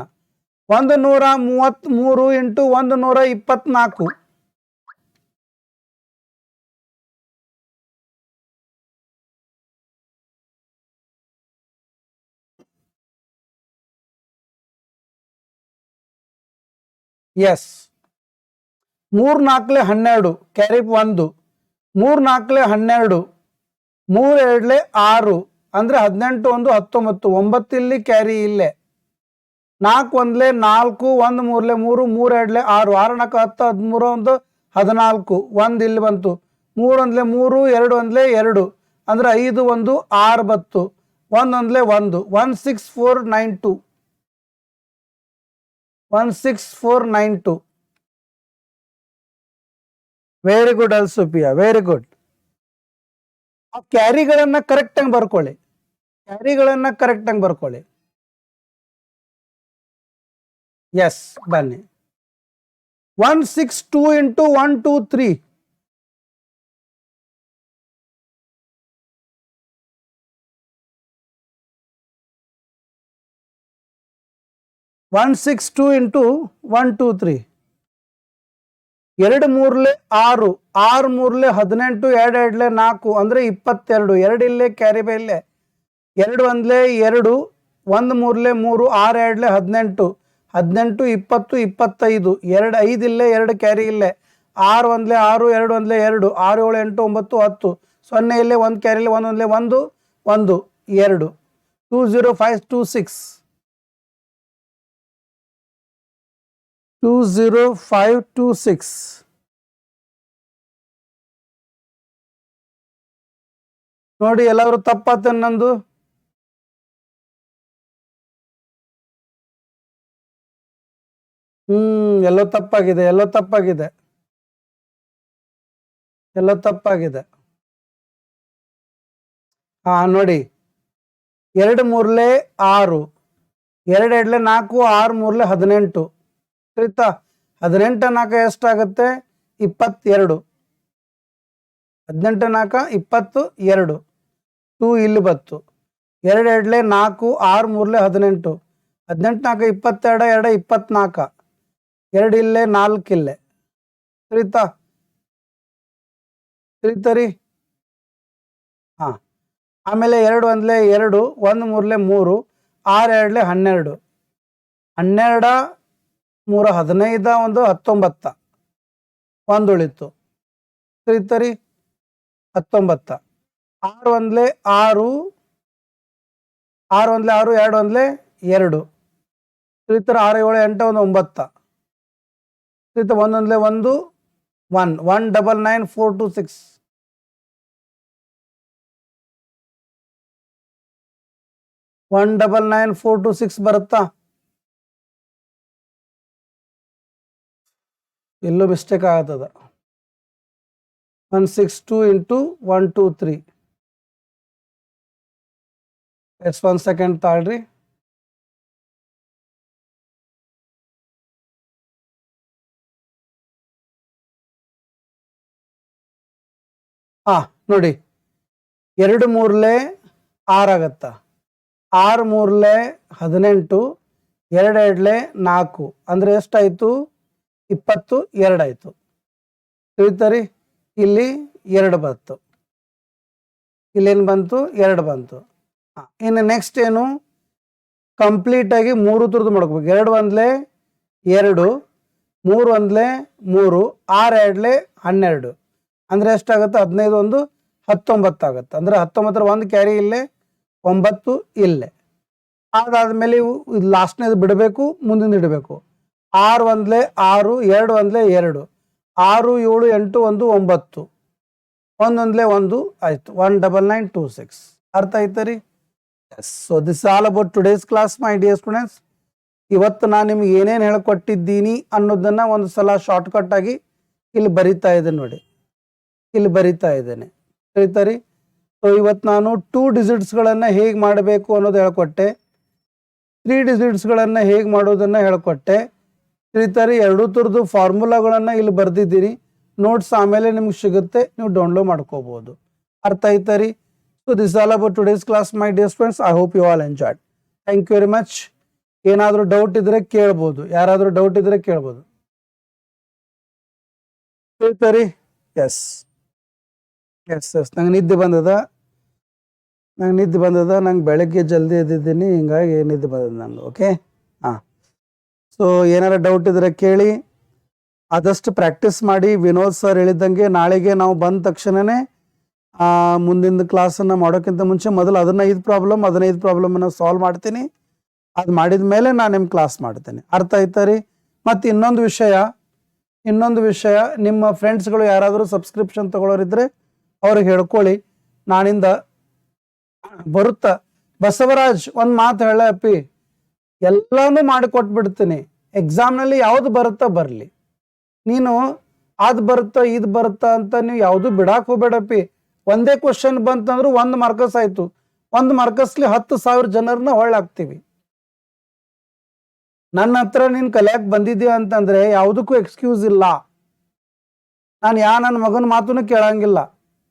133 ಇಂಟು 124 ಎಸ್. 3 4 12 ಕ್ಯಾರಿ 1 3 4 12 3 2 6 ಅಂದ್ರೆ 18 1 19 9 ಇಲ್ಲಿ ಕ್ಯಾರಿ ಇಲ್ಲೇ 4 1 4 1 3 3 3 2 6 6 4 10 13 1 14 1 ಇಲ್ಲಿ ಬಂತು. 3 1 3 2 1 2 ಅಂದ್ರೆ 5 1 6 ಬತ್ತು. ಒಂದೊಂದ್ಲೆ 1 16492 16492. Very good Alsufiya, very good. ಆ ಕ್ಯಾರಿಗಳನ್ನ ಕರೆಕ್ಟ್ ಆಗಿ ಬರ್ಕೊಳ್ಳಿ, ಕ್ಯಾರಿಗಳನ್ನ ಕರೆಕ್ಟ್ ಆಗಿ ಬರ್ಕೊಳ್ಳಿ. ಎಸ್, ಬನ್ನಿ. 162 into 123. 162 into 123. 2 ಮೂರ್ಲೆ 6, 6 ಮೂರ್ಲೆ 18, 2 2ಲೆ 4 ಅಂದ್ರೆ 22. 2 ಇಲ್ಲೇ ಕ್ಯಾರಿ ಬೈ ಇಲ್ಲೇ. 2 ಒಂದ್ಲೆ 2, 1 ಮೂರ್ಲೆ 3, 6 2ಲೆ 18, 18 20 25. 2 5 ಇಲ್ಲೇ, 2 ಕ್ಯಾರಿ ಇಲ್ಲೇ. 6 ಒಂದ್ಲೆ 6, 2 ಒಂದ್ಲೆ 2, 6 7 8 9 10. 0 ಇಲ್ಲೇ, 1 ಕ್ಯಾರಿ ಇಲ್ಲೇ, 1 ಒಂದ್ಲೆ 1 1 2. 20526. 20526. ನೋಡಿ, ಎಲ್ಲಾದ್ರೂ ತಪ್ಪಾತ ನಂದು? ಎಲ್ಲೋ ತಪ್ಪಾಗಿದೆ, ಎಲ್ಲೋ ತಪ್ಪಾಗಿದೆ, ಎಲ್ಲೋ ತಪ್ಪಾಗಿದೆ. ಹಾ ನೋಡಿ, 2 ಮೂರ್ಲೆ 6, 2 2ಲೆ 4, 6 ಮೂರ್ಲೆ 18. 18 4 ಎಷ್ಟಾಗುತ್ತೆ? 22. 18 4 22. 2 ಇಲ್ಲಿ ಬತ್ತು. 2 2ಲೆ 4, 6 ಮೂರ್ಲೆ 18. 18 4 22, 2 24. 2 ಇಲ್ಲೇ, 4 ಇಲ್ಲೇ. ತಿಳಿತರಿ? ಹಾ, ಆಮೇಲೆ 2 ಒಂದ್ಲೆ 2, 1 ಮೂರ್ಲೆ 3, 6 2ಲೆ 12. 12 3 15, 1 19. 1 ಉಳಿತು. ತಿಳಿತರಿ? 19. 6 ಒಂದ್ಲೆ 6, 6 ಒಂದ್ಲೆ 6, 2 ಒಂದ್ಲೆ 2. ತಿಳಿತರ? 6 7 8 1 9. ತಿಳಿತ? 1 ಒಂದ್ಲೆ 1 1 199426. 199426 ಬರುತ್ತಾ? ಎಲ್ಲೋ ಮಿಸ್ಟೇಕ್ ಆಗತ್ತದ. 162 into 123. S, 1 second ತಾಳ್ರಿ. ನೋಡಿ, 2 ಮೂರ್ಲೆ 6 ಆಗತ್ತ. 6 ಮೂರ್ಲೆ 18, 2 2ಲೆ 4 ಅಂದ್ರೆ ಎಷ್ಟಾಯ್ತು? 22 ಆಯ್ತು. ತಿಳಿತರಿ? ಇಲ್ಲಿ 2 ಬಂತು, ಇಲ್ಲೇನು ಬಂತು? 2 ಬಂತು. ಇನ್ನು ನೆಕ್ಸ್ಟ್ ಏನು? ಕಂಪ್ಲೀಟ್ ಆಗಿ 3 ತುರ್ದು ಮಾಡ್ಕೋಬೇಕು. 2 ಒಂದ್ಲೆ 2, 3 ಒಂದ್ಲೆ 3, 6 2ಲೆ 12 ಅಂದ್ರೆ ಎಷ್ಟಾಗುತ್ತೆ? 15 1 19 ಆಗುತ್ತೆ. ಅಂದ್ರೆ 19 1 ಕ್ಯಾರಿ ಇಲ್ಲೇ, 9 ಇಲ್ಲೇ. ಅದಾದ್ಮೇಲೆ ಲಾಸ್ಟ್ನೇದು ಬಿಡಬೇಕು, ಮುಂದಿನ ಇಡಬೇಕು. 6 ಒಂದ್ಲೆ 6, 2 ಒಂದ್ಲೆ 2, 6 7 8 1 9. 1 ಒಂದ್ಲೆ 1 ಆಯ್ತು. 19926. ಅರ್ಥ ಆಯ್ತರಿ? Yes. So this all about today's class my dear students. ಇವತ್ತು ನಾನು ನಿಮ್ಗೆ ಏನೇನು ಹೇಳ್ಕೊಟ್ಟಿದ್ದೀನಿ ಅನ್ನೋದನ್ನ ಒಂದು ಸಲ ಶಾರ್ಟ್ಕಟ್ ಆಗಿ ಇಲ್ಲಿ ಬರಿತಾ ಇದ್ದೇನೆ ನೋಡಿ, ಇಲ್ಲಿ ಬರಿತಾ ಇದ್ದೇನೆ. ತಿಳಿತಾರಿ? ಸೊ ಇವತ್ತು ನಾನು 2 ಡಿಜಿಟ್ಸ್ಗಳನ್ನು ಹೇಗೆ ಮಾಡಬೇಕು ಅನ್ನೋದು ಹೇಳ್ಕೊಟ್ಟೆ, 3 ಡಿಜಿಟ್ಸ್ಗಳನ್ನು ಹೇಗೆ ಮಾಡೋದನ್ನ ಹೇಳ್ಕೊಟ್ಟೆ. ತಿಳಿತಾರಿ? 2 ಥರದ್ದು ಫಾರ್ಮುಲಾಗಳನ್ನು ಇಲ್ಲಿ ಬರ್ದಿದ್ದೀನಿ. ನೋಟ್ಸ್ ಆಮೇಲೆ ನಿಮ್ಗೆ ಸಿಗುತ್ತೆ, ನೀವು ಡೌನ್ಲೋಡ್ ಮಾಡ್ಕೋಬಹುದು. ಅರ್ಥ ಆಯ್ತರಿ? So this all about today's class my dear friends. I hope you all enjoyed. Thank you very much. ಏನಾದರೂ ಡೌಟ್ ಇದ್ರೆ ಕೇಳ್ಬೋದು, ಯಾರಾದರೂ ಡೌಟ್ ಇದ್ರೆ ಕೇಳ್ಬೋದು. ತಿಳಿತಾರಿ? Yes yes yes. ನಂಗೆ ನಿದ್ದೆ ಬಂದದ, ನಂಗೆ ಬೆಳಗ್ಗೆ ಜಲ್ದಿ ಎದ್ದಿದ್ದೀನಿ, ಹಿಂಗಾಗಿ ನಿದ್ದೆ ಬಂದದ ನಂದು. ಓಕೆ, ಹಾಂ. ಸೊ ಏನಾರ ಡೌಟ್ ಇದ್ರೆ ಕೇಳಿ, ಆದಷ್ಟು ಪ್ರಾಕ್ಟೀಸ್ ಮಾಡಿ. ವಿನೋದ್ ಸರ್ ಹೇಳಿದ್ದಂಗೆ ನಾಳೆಗೆ ನಾವು ಬಂದ ತಕ್ಷಣನೇ ಮುಂದಿನ ಕ್ಲಾಸನ್ನು ಮಾಡೋಕ್ಕಿಂತ ಮುಂಚೆ ಮೊದಲು 15 ಪ್ರಾಬ್ಲಮನ್ನು ಸಾಲ್ವ್ ಮಾಡ್ತೀನಿ. ಅದು ಮಾಡಿದ ಮೇಲೆ ನಾನು ನಿಮ್ಮ ಕ್ಲಾಸ್ ಮಾಡ್ತೇನೆ. ಅರ್ಥ ಆಯ್ತಾ ರೀ? ಮತ್ತು ಇನ್ನೊಂದು ವಿಷಯ, ನಿಮ್ಮ ಫ್ರೆಂಡ್ಸ್ಗಳು ಯಾರಾದರೂ ಸಬ್ಸ್ಕ್ರಿಪ್ಷನ್ ತಗೊಳ್ಳೋರಿದ್ರೆ ಅವ್ರಿಗೆ ಹೇಳ್ಕೊಳ್ಳಿ, ನಾನಿಂದ ಬರುತ್ತಾ ಬಸವರಾಜ್ ಒಂದ್ ಮಾತು ಹೇಳಪ್ಪಿ, ಎಲ್ಲಾನು ಮಾಡಿಕೊಟ್ಬಿಡ್ತೀನಿ, ಎಕ್ಸಾಮ್ನಲ್ಲಿ ಯಾವ್ದು ಬರುತ್ತಾ ಬರ್ಲಿ, ನೀನು ಅದ್ ಬರುತ್ತಾ ಇದ್ ಬರುತ್ತಾ ಅಂತ ನೀವು ಯಾವ್ದು ಬಿಡಾಕ್ ಹೋಗ್ಬೇಡಪ್ಪಿ. ಒಂದೇ ಕ್ವಶನ್ ಬಂತಂದ್ರೆ 1 ಮಾರ್ಕಸ್ ಆಯ್ತು, 1 ಮಾರ್ಕಸ್ಲಿ 10,000 ಜನರನ್ನ ಹೊಳ್ಳಾಕ್ತಿವಿ. ನನ್ನ ಹತ್ರ ನೀನ್ ಕಲಿಯಾಕ್ ಬಂದಿದ್ಯಾ ಅಂತಂದ್ರೆ ಯಾವುದಕ್ಕೂ ಎಕ್ಸ್ಕ್ಯೂಸ್ ಇಲ್ಲ. ನಾನು ನನ್ನ ಮಗನ ಮಾತನ್ನು ಕೇಳಂಗಿಲ್ಲ,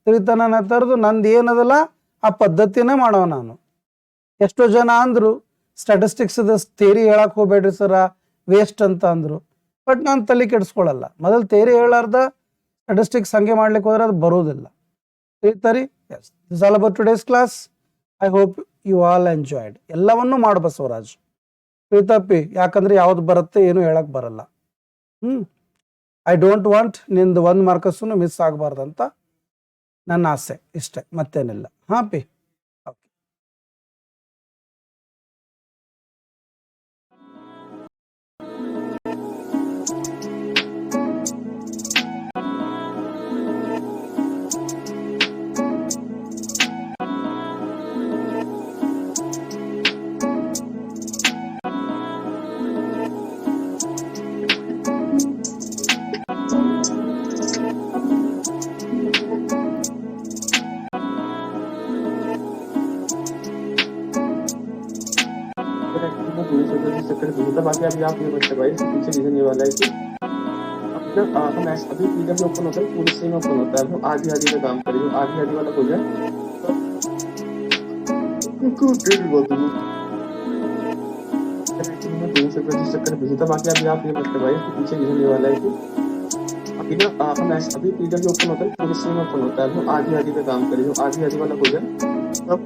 ತಿಳಿತ. ನನ್ನ ಹತ್ರದ್ದು ನಂದು ಏನದಲ್ಲ ಆ ಪದ್ಧತಿನೇ ಮಾಡೋ ನಾನು. ಎಷ್ಟೋ ಜನ ಅಂದ್ರು ಸ್ಟ್ಯಾಟಿಸ್ಟಿಕ್ಸ್ ಥಿಯರಿ ಹೇಳಕ್ ಹೋಗ್ಬೇಡ್ರಿ ಸರ, ವೇಸ್ಟ್ ಅಂತ ಅಂದ್ರು. ಬಟ್ ನಾನು ತಲೆ ಕೆಡಿಸ್ಕೊಳ್ಳಲ್ಲ. ಮೊದಲು ಥಿಯರಿ ಹೇಳಾರ್ದ ಸ್ಟ್ಯಾಟಿಸ್ಟಿಕ್ಸ್ ಹಂಗೆ ಮಾಡ್ಲಿಕ್ಕೆ ಹೋದ್ರೆ ಅದು ಬರೋದಿಲ್ಲ. ತಿಳಿತಾರಿ? Yes, this all about today's class. I hope you all enjoyed. ಎಲ್ಲವನ್ನೂ ಮಾಡು ಬಸವರಾಜ್, ತಿಳಿತಪ್ಪಿ. ಯಾಕಂದ್ರೆ ಯಾವ್ದು ಬರುತ್ತೆ ಏನು ಹೇಳಕ್ ಬರಲ್ಲ. ಐ ಡೋಂಟ್ ವಾಂಟ್ ನಿಂದು 1 ಮಾರ್ಕಸ್ಸನ್ನು ಮಿಸ್ ಆಗಬಾರ್ದಂತ ನನ್ನ ಆಸೆ, ಇಷ್ಟೇ, ಮತ್ತೇನಿಲ್ಲ. ಹಾಂ ಪಿ. बाकी अभी आप ये बच्चे भाई पीछे रीजन ये वाला है कि जब हम अभी पीडब्ल्यू ओपन होता है, पूरी स्क्रीन ओपन होता है, हम आधी आधी में काम करें, आधी आधी वाला हो जाए बाकी अभी आप ये बच्चे भाई पीछे रीजन ये वाला है कि अभी हम अभी पीडब्ल्यू ओपन होता है, पूरी स्क्रीन ओपन होता है, हम आधी आधी में काम करें, आधी आधी वाला हो जाए तब